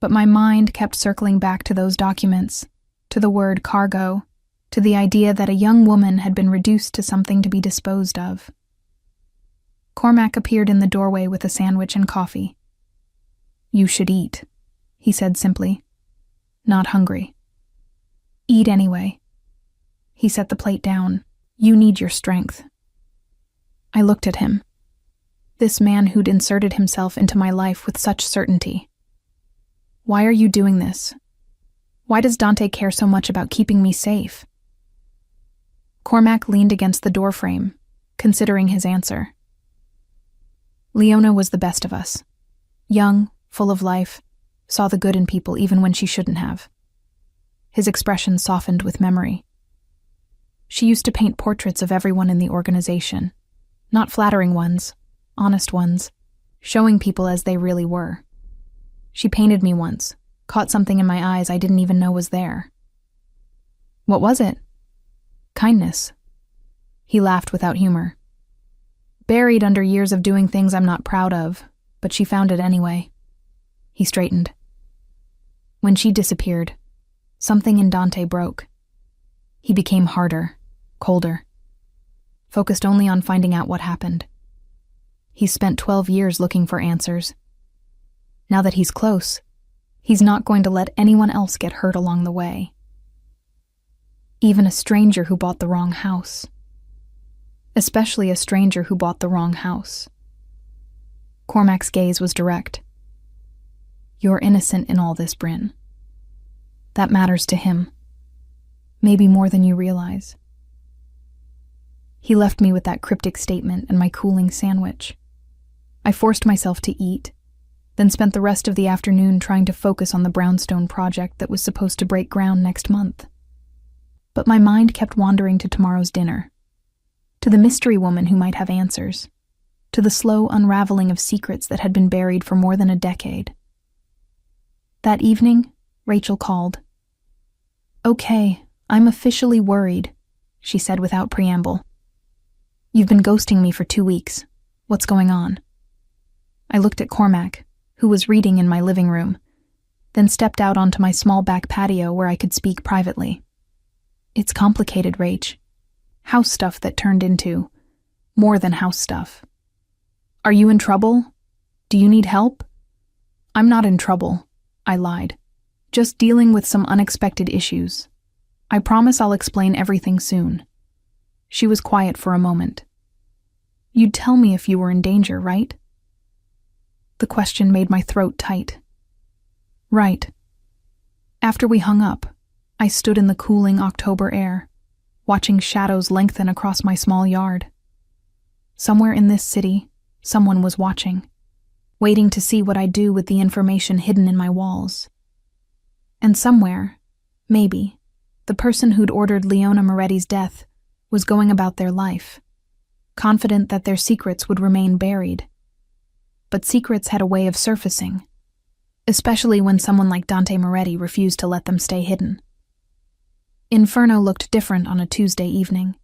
Speaker 1: But my mind kept circling back to those documents, to the word cargo, to the idea that a young woman had been reduced to something to be disposed of. Cormac appeared in the doorway with a sandwich and coffee. You should eat, he said simply. Not hungry. Eat anyway. He set the plate down. You need your strength. I looked at him. This man who'd inserted himself into my life with such certainty. Why are you doing this? Why does Dante care so much about keeping me safe? Cormac leaned against the doorframe, considering his answer. Leona was the best of us. Young, full of life, saw the good in people even when she shouldn't have. His expression softened with memory. She used to paint portraits of everyone in the organization. Not flattering ones, honest ones, showing people as they really were. She painted me once, caught something in my eyes I didn't even know was there. What was it? Kindness. He laughed without humor. Buried under years of doing things I'm not proud of, but she found it anyway. He straightened. When she disappeared, something in Dante broke. He became harder, colder, focused only on finding out what happened. He spent 12 years looking for answers. Now that he's close, he's not going to let anyone else get hurt along the way. Even a stranger who bought the wrong house. Especially a stranger who bought the wrong house. Cormac's gaze was direct. You're innocent in all this, Bryn. That matters to him. Maybe more than you realize. He left me with that cryptic statement and my cooling sandwich. I forced myself to eat, then spent the rest of the afternoon trying to focus on the brownstone project that was supposed to break ground next month. But my mind kept wandering to tomorrow's dinner, to the mystery woman who might have answers, to the slow unraveling of secrets that had been buried for more than a decade. That evening, Rachel called. "Okay, I'm officially worried," she said without preamble. "You've been ghosting me for 2 weeks. What's going on?" I looked at Cormac, who was reading in my living room, then stepped out onto my small back patio where I could speak privately. It's complicated, Rach. House stuff that turned into more than house stuff. Are you in trouble? Do you need help? I'm not in trouble, I lied. Just dealing with some unexpected issues. I promise I'll explain everything soon. She was quiet for a moment. You'd tell me if you were in danger, right? The question made my throat tight. Right. After we hung up, I stood in the cooling October air, watching shadows lengthen across my small yard. Somewhere in this city, someone was watching, waiting to see what I'd do with the information hidden in my walls. And somewhere, maybe, the person who'd ordered Leona Moretti's death was going about their life, confident that their secrets would remain buried. But secrets had a way of surfacing, especially when someone like Dante Moretti refused to let them stay hidden. Inferno looked different on a Tuesday evening.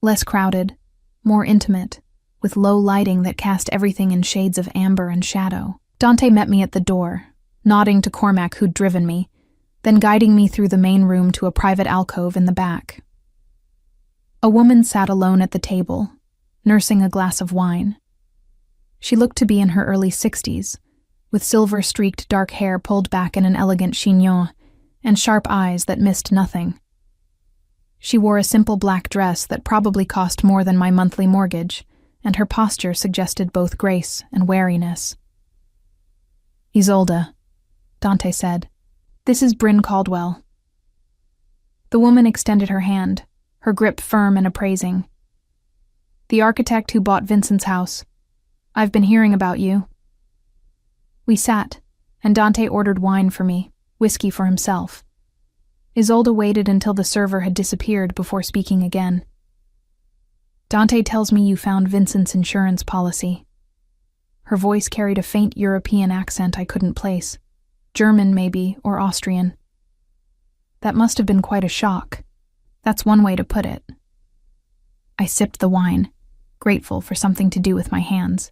Speaker 1: Less crowded, more intimate, with low lighting that cast everything in shades of amber and shadow. Dante met me at the door, nodding to Cormac who'd driven me, then guiding me through the main room to a private alcove in the back. A woman sat alone at the table, nursing a glass of wine. She looked to be in her early 60s, with silver-streaked dark hair pulled back in an elegant chignon, and sharp eyes that missed nothing. She wore a simple black dress that probably cost more than my monthly mortgage, and her posture suggested both grace and wariness. Isolde, Dante said. This is Bryn Caldwell. The woman extended her hand, her grip firm and appraising. The architect who bought Vincent's house. I've been hearing about you. We sat, and Dante ordered wine for me, whiskey for himself. Isolde waited until the server had disappeared before speaking again. Dante tells me you found Vincent's insurance policy. Her voice carried a faint European accent I couldn't place. German, maybe, or Austrian. That must have been quite a shock. That's one way to put it. I sipped the wine, grateful for something to do with my hands.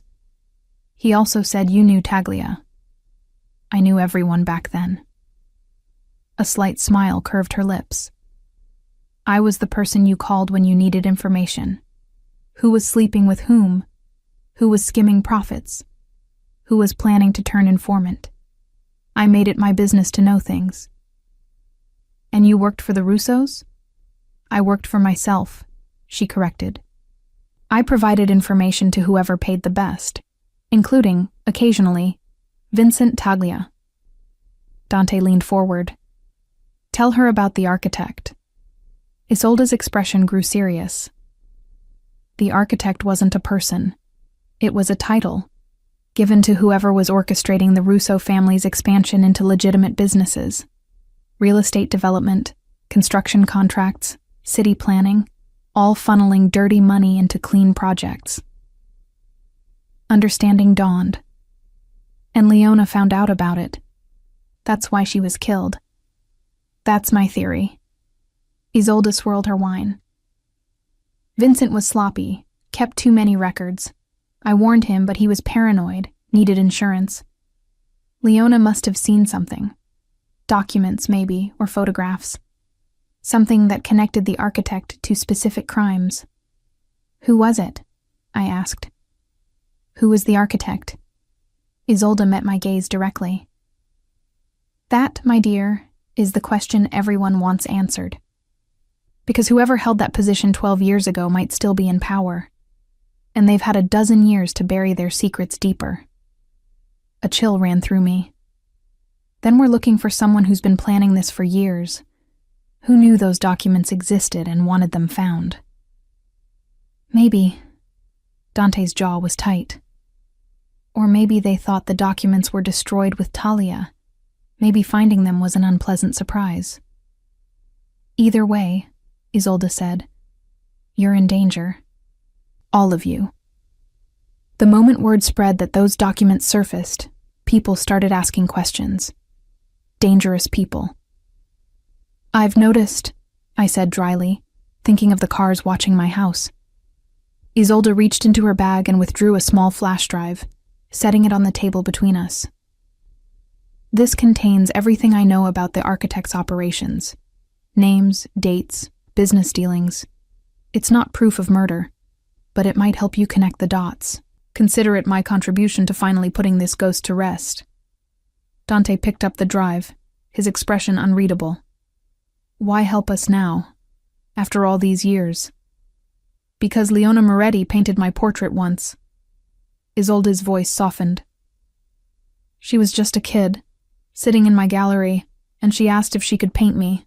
Speaker 1: He also said you knew Taglia. I knew everyone back then. A slight smile curved her lips. I was the person you called when you needed information. Who was sleeping with whom? Who was skimming profits? Who was planning to turn informant? I made it my business to know things. And you worked for the Russos? I worked for myself, she corrected. I provided information to whoever paid the best, including, occasionally, Vincent Taglia. Dante leaned forward. Tell her about the architect. Isolde's expression grew serious. The architect wasn't a person. It was a title, given to whoever was orchestrating the Russo family's expansion into legitimate businesses. Real estate development, construction contracts, city planning, all funneling dirty money into clean projects. Understanding dawned. And Leona found out about it. That's why she was killed. That's my theory. Isolde swirled her wine. Vincent was sloppy, kept too many records. I warned him, but he was paranoid, needed insurance. Leona must have seen something. Documents, maybe, or photographs. Something that connected the architect to specific crimes. Who was it? I asked. Who was the architect? Isolde met my gaze directly. That, my dear, is the question everyone wants answered. Because whoever held that position 12 years ago might still be in power. And they've had a dozen years to bury their secrets deeper. A chill ran through me. Then we're looking for someone who's been planning this for years, who knew those documents existed and wanted them found. Maybe. Dante's jaw was tight. Or maybe they thought the documents were destroyed with Talia. Maybe finding them was an unpleasant surprise. Either way, Isolde said, you're in danger. All of you. The moment word spread that those documents surfaced, people started asking questions. Dangerous people. I've noticed, I said dryly, thinking of the cars watching my house. Isolde reached into her bag and withdrew a small flash drive, setting it on the table between us. This contains everything I know about the architect's operations. Names, dates, business dealings. It's not proof of murder, but it might help you connect the dots. Consider it my contribution to finally putting this ghost to rest. Dante picked up the drive, his expression unreadable. Why help us now, after all these years? Because Leona Moretti painted my portrait once. Isolde's voice softened. She was just a kid, sitting in my gallery, and she asked if she could paint me.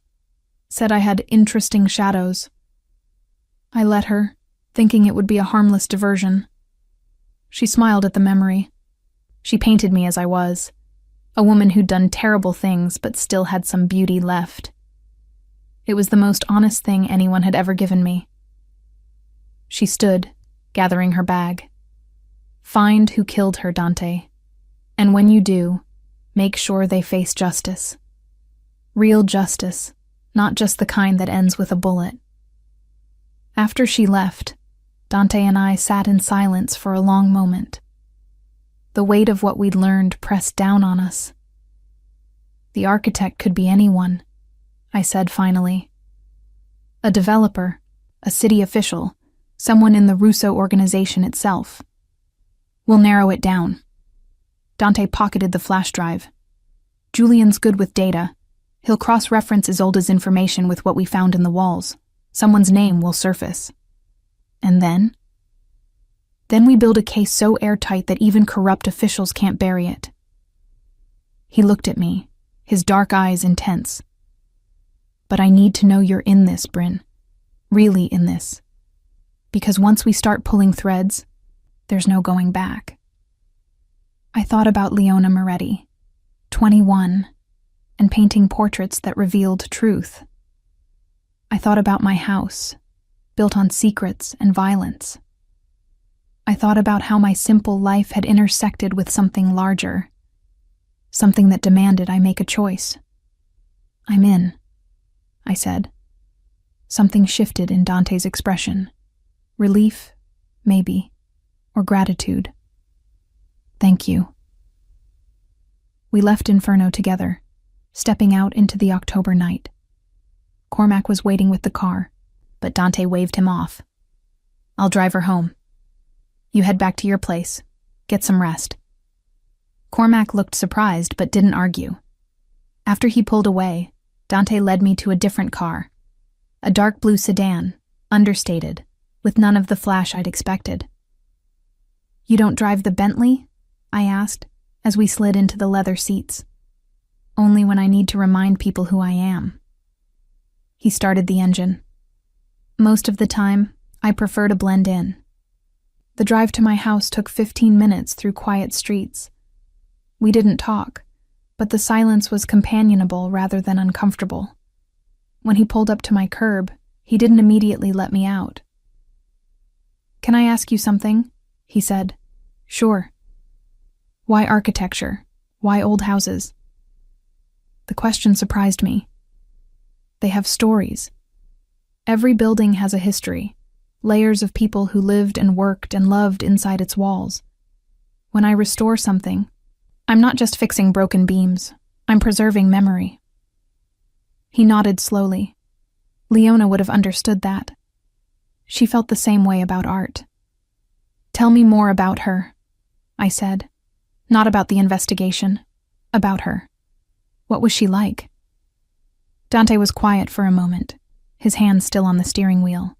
Speaker 1: Said I had interesting shadows. I let her, thinking it would be a harmless diversion. She smiled at the memory. She painted me as I was, a woman who'd done terrible things but still had some beauty left. It was the most honest thing anyone had ever given me. She stood, gathering her bag. Find who killed her, Dante. And when you do, make sure they face justice. Real justice, not just the kind that ends with a bullet. After she left, Dante and I sat in silence for a long moment. The weight of what we'd learned pressed down on us. The architect could be anyone, I said finally. A developer, a city official, someone in the Russo organization itself. We'll narrow it down. Dante pocketed the flash drive. Julian's good with data. He'll cross-reference Isolde's information with what we found in the walls. Someone's name will surface. And then? Then we build a case so airtight that even corrupt officials can't bury it. He looked at me, his dark eyes intense. But I need to know you're in this, Bryn. Really in this. Because once we start pulling threads, there's no going back. I thought about Leona Moretti, 21, and painting portraits that revealed truth. I thought about my house, built on secrets and violence. I thought about how my simple life had intersected with something larger, something that demanded I make a choice. I'm in, I said. Something shifted in Dante's expression. Relief, maybe, or gratitude. Thank you. We left Inferno together, stepping out into the October night. Cormac was waiting with the car, but Dante waved him off. I'll drive her home. You head back to your place. Get some rest. Cormac looked surprised but didn't argue. After he pulled away, Dante led me to a different car. A dark blue sedan, understated, with none of the flash I'd expected. You don't drive the Bentley? I asked, as we slid into the leather seats. Only when I need to remind people who I am. He started the engine. Most of the time, I prefer to blend in. The drive to my house took 15 minutes through quiet streets. We didn't talk, but the silence was companionable rather than uncomfortable. When he pulled up to my curb, he didn't immediately let me out. "Can I ask you something?" he said. "Sure." "Why architecture? Why old houses?" The question surprised me. They have stories. Every building has a history, layers of people who lived and worked and loved inside its walls. When I restore something, I'm not just fixing broken beams, I'm preserving memory. He nodded slowly. Leona would have understood that. She felt the same way about art. "Tell me more about her," I said. "Not about the investigation, about her. What was she like?" Dante was quiet for a moment, his hands still on the steering wheel.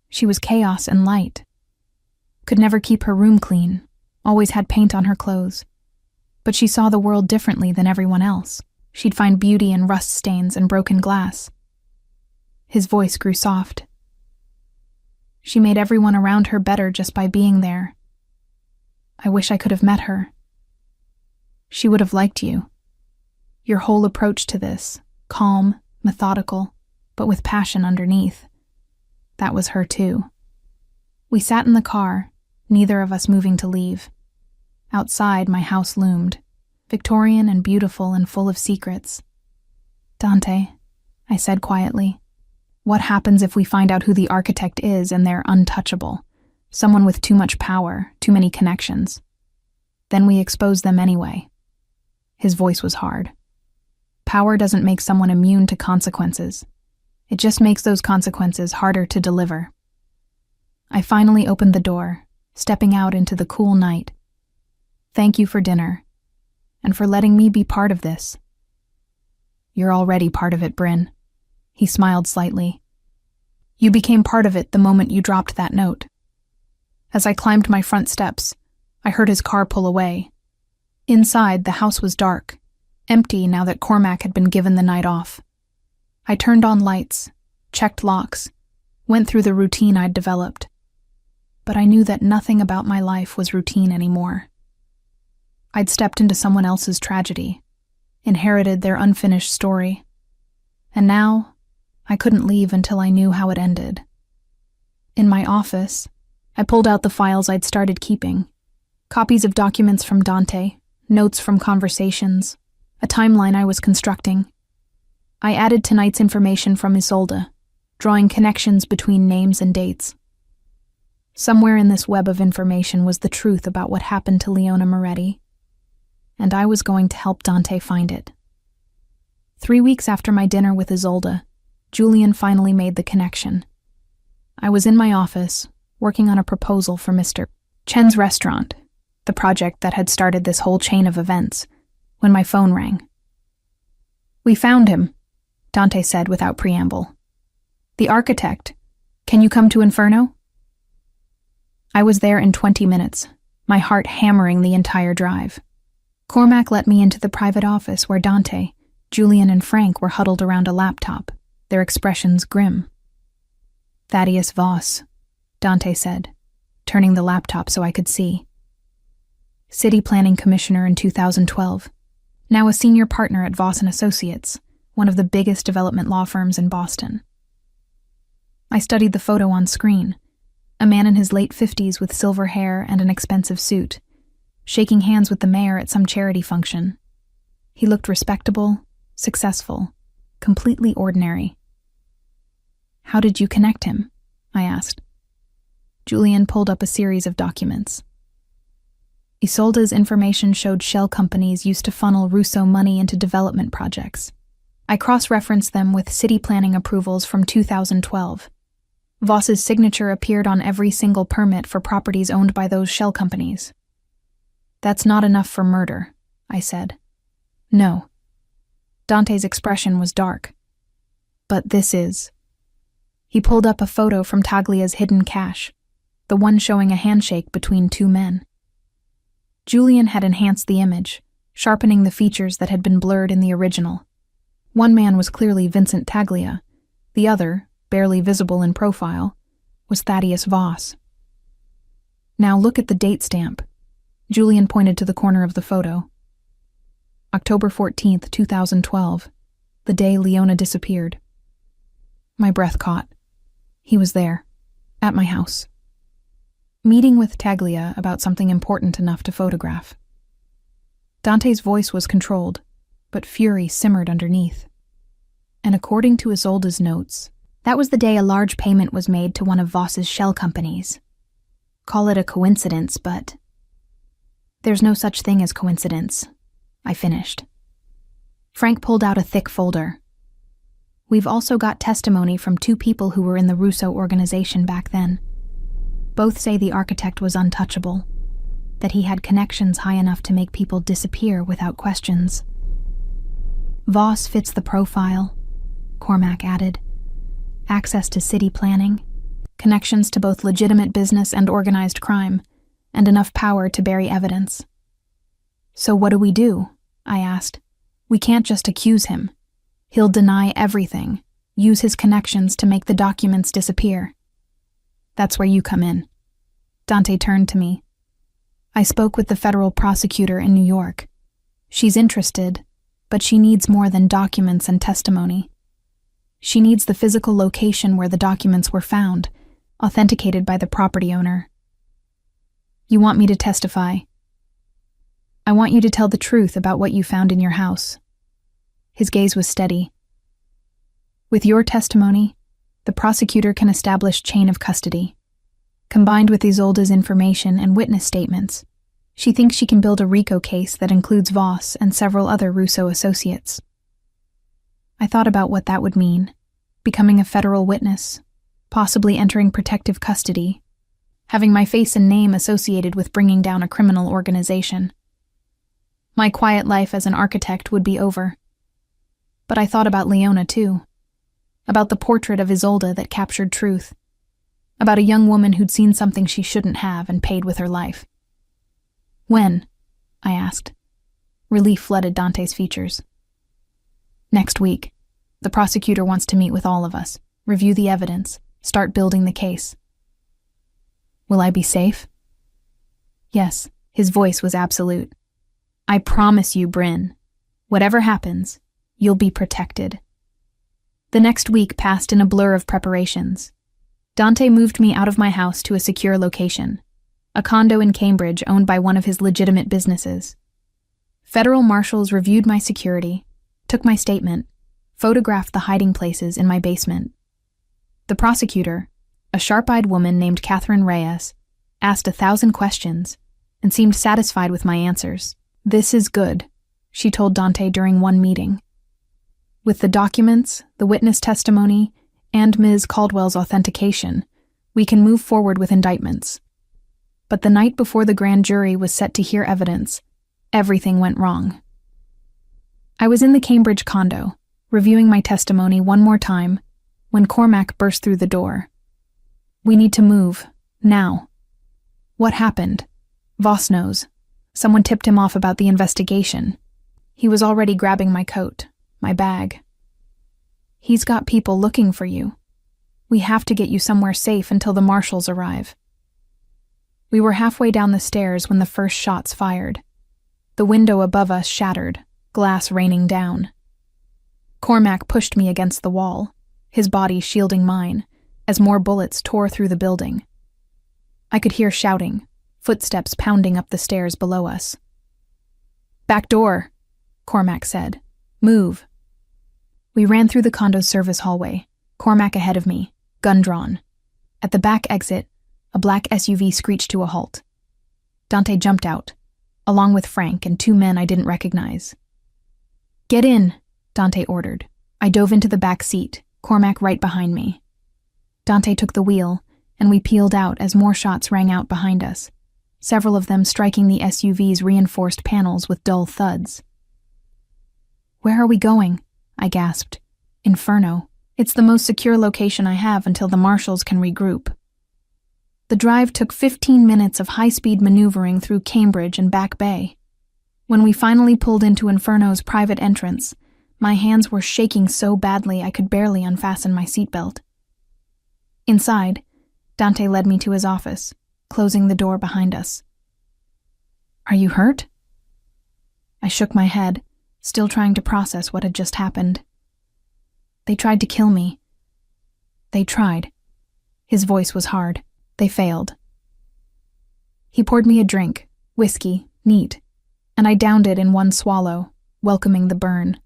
Speaker 1: "She was chaos and light. Could never keep her room clean, always had paint on her clothes. But she saw the world differently than everyone else. She'd find beauty in rust stains and broken glass." His voice grew soft. "She made everyone around her better just by being there. I wish I could have met her. She would have liked you. Your whole approach to this, calm, methodical, but with passion underneath. That was her too." We sat in the car, neither of us moving to leave. Outside, my house loomed, Victorian and beautiful and full of secrets. "Dante," I said quietly, "what happens if we find out who the architect is and they're untouchable? Someone with too much power, too many connections. Then we expose them anyway." His voice was hard. "Power doesn't make someone immune to consequences. It just makes those consequences harder to deliver." I finally opened the door, stepping out into the cool night. "Thank you for dinner, and for letting me be part of this." "You're already part of it, Bryn." He smiled slightly. "You became part of it the moment you dropped that note." As I climbed my front steps, I heard his car pull away. Inside, the house was dark, empty now that Cormac had been given the night off. I turned on lights, checked locks, went through the routine I'd developed. But I knew that nothing about my life was routine anymore. I'd stepped into someone else's tragedy, inherited their unfinished story, and now I couldn't leave until I knew how it ended. In my office, I pulled out the files I'd started keeping, copies of documents from Dante, notes from conversations, a timeline I was constructing. I added tonight's information from Isolde, drawing connections between names and dates. Somewhere in this web of information was the truth about what happened to Leona Moretti, and I was going to help Dante find it. 3 weeks after my dinner with Isolde, Julian finally made the connection. I was in my office, working on a proposal for Mr. Chen's restaurant, the project that had started this whole chain of events, when my phone rang. "We found him," Dante said without preamble. "The architect. Can you come to Inferno?" I was there in 20 minutes, my heart hammering the entire drive. Cormac let me into the private office where Dante, Julian, and Frank were huddled around a laptop, their expressions grim. "Thaddeus Voss," Dante said, turning the laptop so I could see. City Planning Commissioner in 2012, now a senior partner at Voss & Associates, one of the biggest development law firms in Boston. I studied the photo on screen, a man in his late 50s with silver hair and an expensive suit, shaking hands with the mayor at some charity function. He looked respectable, successful, completely ordinary. "How did you connect him?" I asked. Julian pulled up a series of documents. Isolde's information showed shell companies used to funnel Russo money into development projects. I cross-referenced them with city planning approvals from 2012. Voss's signature appeared on every single permit for properties owned by those shell companies. "That's not enough for murder," I said. "No." Dante's expression was dark. "But this is." He pulled up a photo from Taglia's hidden cache, the one showing a handshake between two men. Julian had enhanced the image, sharpening the features that had been blurred in the original. One man was clearly Vincent Taglia. The other, barely visible in profile, was Thaddeus Voss. Now look at the date stamp. Julian pointed to the corner of the photo. October 14th, 2012, the day Leona disappeared. My breath caught. He was there, at my house, meeting with Taglia about something important enough to photograph. Dante's voice was controlled, but fury simmered underneath. And according to Isolde's notes, that was the day a large payment was made to one of Voss's shell companies. Call it a coincidence, but there's no such thing as coincidence, I finished. Frank pulled out a thick folder. We've also got testimony from 2 people who were in the Russo organization back then. Both say the architect was untouchable, that he had connections high enough to make people disappear without questions. Voss fits the profile, Cormac added. Access to city planning, connections to both legitimate business and organized crime, and enough power to bury evidence. So what do? I asked. We can't just accuse him. He'll deny everything, use his connections to make the documents disappear. That's where you come in. Dante turned to me. I spoke with the federal prosecutor in New York. She's interested, but she needs more than documents and testimony. She needs the physical location where the documents were found, authenticated by the property owner. You want me to testify? I want you to tell the truth about what you found in your house. His gaze was steady. With your testimony, the prosecutor can establish chain of custody. Combined with Isolde's information and witness statements, she thinks she can build a RICO case that includes Voss and several other Russo associates. I thought about what that would mean, becoming a federal witness, possibly entering protective custody, having my face and name associated with bringing down a criminal organization. My quiet life as an architect would be over. But I thought about Leona too, about the portrait of Isolde that captured truth, about a young woman who'd seen something she shouldn't have and paid with her life. When? I asked. Relief flooded Dante's features. Next week. The prosecutor wants to meet with all of us, review the evidence, start building the case. Will I be safe? Yes, his voice was absolute. I promise you, Bryn, whatever happens, you'll be protected. The next week passed in a blur of preparations. Dante moved me out of my house to a secure location, a condo in Cambridge owned by one of his legitimate businesses. Federal marshals reviewed my security, took my statement, photographed the hiding places in my basement. The prosecutor, a sharp-eyed woman named Catherine Reyes, asked 1,000 questions and seemed satisfied with my answers. This is good, she told Dante during one meeting. With the documents, the witness testimony, and Ms. Caldwell's authentication, we can move forward with indictments. But the night before the grand jury was set to hear evidence, everything went wrong. I was in the Cambridge condo, reviewing my testimony one more time, when Cormac burst through the door. We need to move, now. What happened? Voss knows. Someone tipped him off about the investigation. He was already grabbing my coat, my bag. He's got people looking for you. We have to get you somewhere safe until the marshals arrive. We were halfway down the stairs when the first shots fired. The window above us shattered, glass raining down. Cormac pushed me against the wall, his body shielding mine, as more bullets tore through the building. I could hear shouting, footsteps pounding up the stairs below us. Back door, Cormac said. Move. We ran through the condo's service hallway, Cormac ahead of me, gun drawn. At the back exit, a black SUV screeched to a halt. Dante jumped out, along with Frank and 2 men I didn't recognize. Get in, Dante ordered. I dove into the back seat, Cormac right behind me. Dante took the wheel, and we peeled out as more shots rang out behind us, several of them striking the SUV's reinforced panels with dull thuds. Where are we going? I gasped. Inferno. It's the most secure location I have until the marshals can regroup. The drive took 15 minutes of high-speed maneuvering through Cambridge and Back Bay. When we finally pulled into Inferno's private entrance, My hands were shaking so badly I could barely unfasten my seatbelt. Inside, Dante led me to his office, closing the door behind us. "Are you hurt?" I shook my head, still trying to process what had just happened. "They tried to kill me." "They tried." His voice was hard. "They failed." He poured me a drink, whiskey, neat, and I downed it in one swallow, welcoming the burn.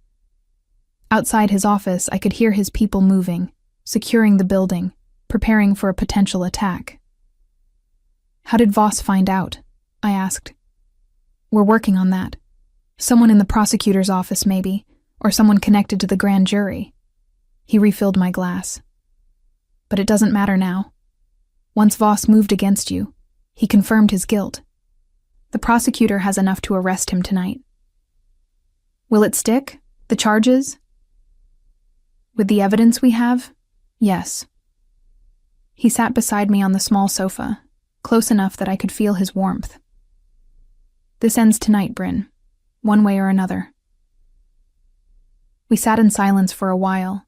Speaker 1: Outside his office, I could hear his people moving, securing the building, preparing for a potential attack. "How did Voss find out?" I asked. "We're working on that. Someone in the prosecutor's office, maybe, or someone connected to the grand jury." He refilled my glass. "But it doesn't matter now. Once Voss moved against you, he confirmed his guilt. The prosecutor has enough to arrest him tonight." "Will it stick? The charges?" "With the evidence we have, yes." He sat beside me on the small sofa, close enough that I could feel his warmth. "This ends tonight, Bryn, one way or another." We sat in silence for a while,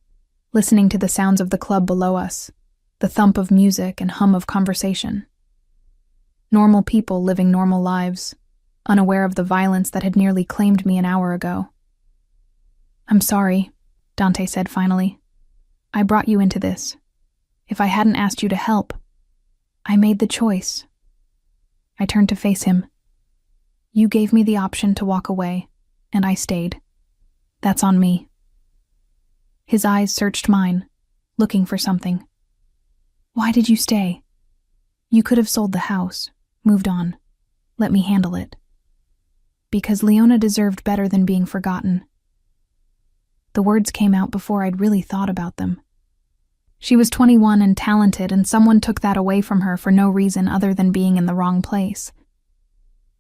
Speaker 1: listening to the sounds of the club below us, the thump of music and hum of conversation. Normal people living normal lives, unaware of the violence that had nearly claimed me an hour ago. "I'm sorry," Dante said finally. "I brought you into this. If I hadn't asked you to help, I made the choice." I turned to face him. "You gave me the option to walk away, and I stayed. That's on me." His eyes searched mine, looking for something. "Why did you stay? You could have sold the house, moved on. Let me handle it." "Because Leona deserved better than being forgotten." The words came out before I'd really thought about them. She was 21 and talented, and someone took that away from her for no reason other than being in the wrong place.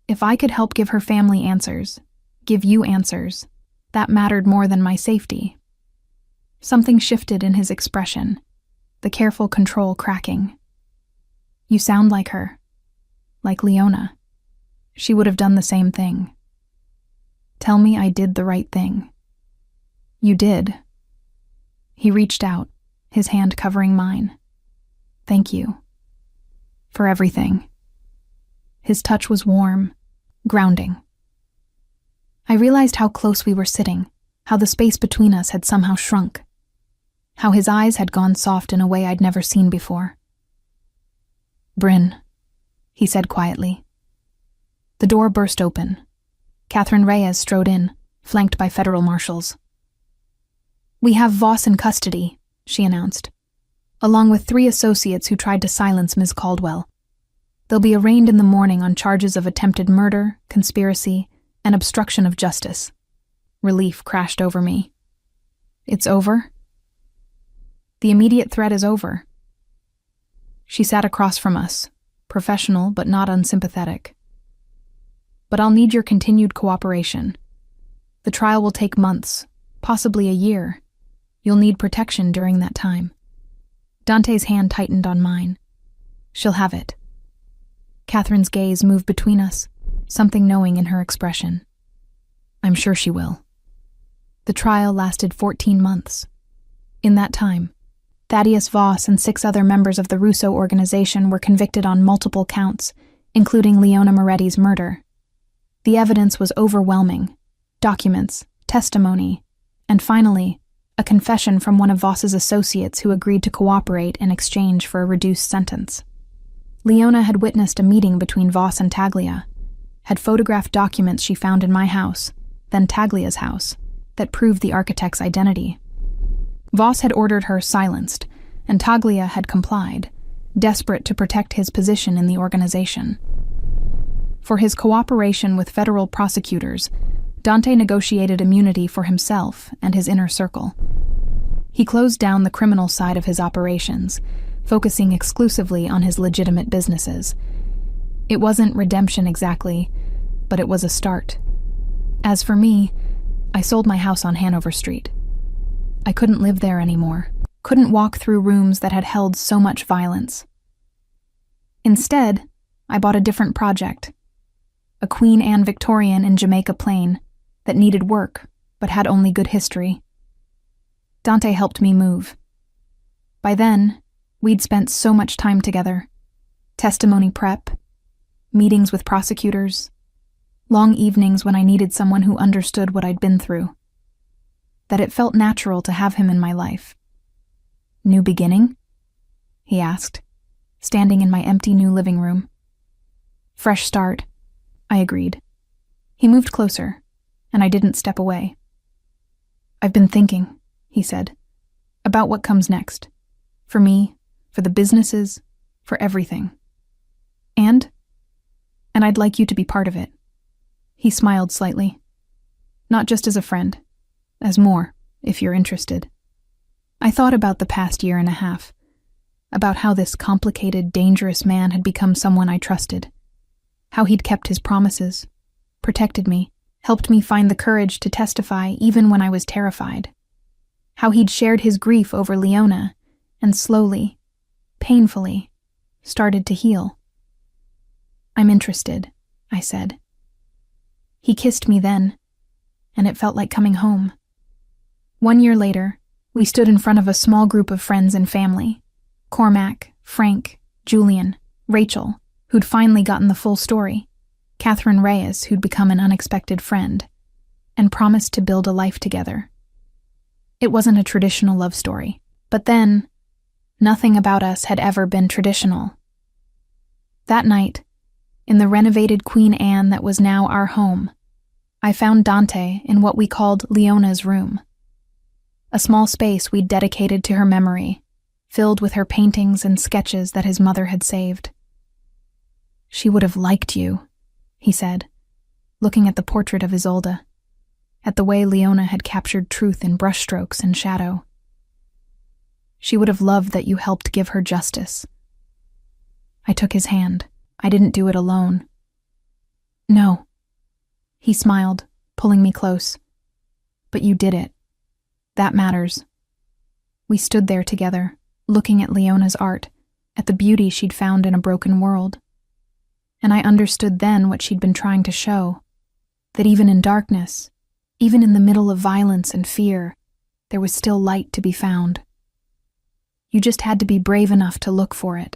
Speaker 1: If I could help give her family answers, give you answers, that mattered more than my safety. Something shifted in his expression, the careful control cracking. "You sound like her. Like Leona. She would have done the same thing. Tell me I did the right thing." "You did." He reached out, his hand covering mine. "Thank you. For everything." His touch was warm, grounding. I realized how close we were sitting, how the space between us had somehow shrunk, how his eyes had gone soft in a way I'd never seen before. "Bryn," he said quietly. The door burst open. Catherine Reyes strode in, flanked by federal marshals. "We have Voss in custody," she announced, along with 3 associates who tried to silence Ms. Caldwell. "They'll be arraigned in the morning on charges of attempted murder, conspiracy, and obstruction of justice." Relief crashed over me. "It's over?" "The immediate threat is over." She sat across from us, professional but not unsympathetic. "But I'll need your continued cooperation. The trial will take months, possibly a year. You'll need protection during that time." Dante's hand tightened on mine. "She'll have it." Catherine's gaze moved between us, something knowing in her expression. "I'm sure she will." The trial lasted 14 months. In that time, Thaddeus Voss and 6 other members of the Russo organization were convicted on multiple counts, including Leona Moretti's murder. The evidence was overwhelming: documents, testimony, and finally, a confession from one of Voss's associates who agreed to cooperate in exchange for a reduced sentence. Leona had witnessed a meeting between Voss and Taglia, had photographed documents she found in my house, then Taglia's house, that proved the architect's identity. Voss had ordered her silenced, and Taglia had complied, desperate to protect his position in the organization. For his cooperation with federal prosecutors, Dante negotiated immunity for himself and his inner circle. He closed down the criminal side of his operations, focusing exclusively on his legitimate businesses. It wasn't redemption exactly, but it was a start. As for me, I sold my house on Hanover Street. I couldn't live there anymore, couldn't walk through rooms that had held so much violence. Instead, I bought a different project, a Queen Anne Victorian in Jamaica Plain that needed work, but had only good history. Dante helped me move. By then, we'd spent so much time together. Testimony prep, meetings with prosecutors, long evenings when I needed someone who understood what I'd been through. That it felt natural to have him in my life. New beginning? He asked, standing in my empty new living room. Fresh start, I agreed. He moved closer, and I didn't step away. I've been thinking, he said, about what comes next. For me, for the businesses, for everything. And I'd like you to be part of it. He smiled slightly. Not just as a friend, as more, if you're interested. I thought about the past year and a half, about how this complicated, dangerous man had become someone I trusted, how he'd kept his promises, protected me, helped me find the courage to testify even when I was terrified, how he'd shared his grief over Leona and slowly, painfully, started to heal. I'm interested, I said. He kissed me then, and it felt like coming home. 1 year later, we stood in front of a small group of friends and family. Cormac, Frank, Julian, Rachel, who'd finally gotten the full story, Catherine Reyes, who'd become an unexpected friend, and promised to build a life together. It wasn't a traditional love story, but then, nothing about us had ever been traditional. That night, in the renovated Queen Anne that was now our home, I found Dante in what we called Leona's room. A small space we'd dedicated to her memory, filled with her paintings and sketches that his mother had saved. She would have liked you, he said, looking at the portrait of Isolde, at the way Leona had captured truth in brushstrokes and shadow. She would have loved that you helped give her justice. I took his hand. I didn't do it alone. No. He smiled, pulling me close. But you did it. That matters. We stood there together, looking at Leona's art, at the beauty she'd found in a broken world. And I understood then what she'd been trying to show, that even in darkness, even in the middle of violence and fear, there was still light to be found. You just had to be brave enough to look for it.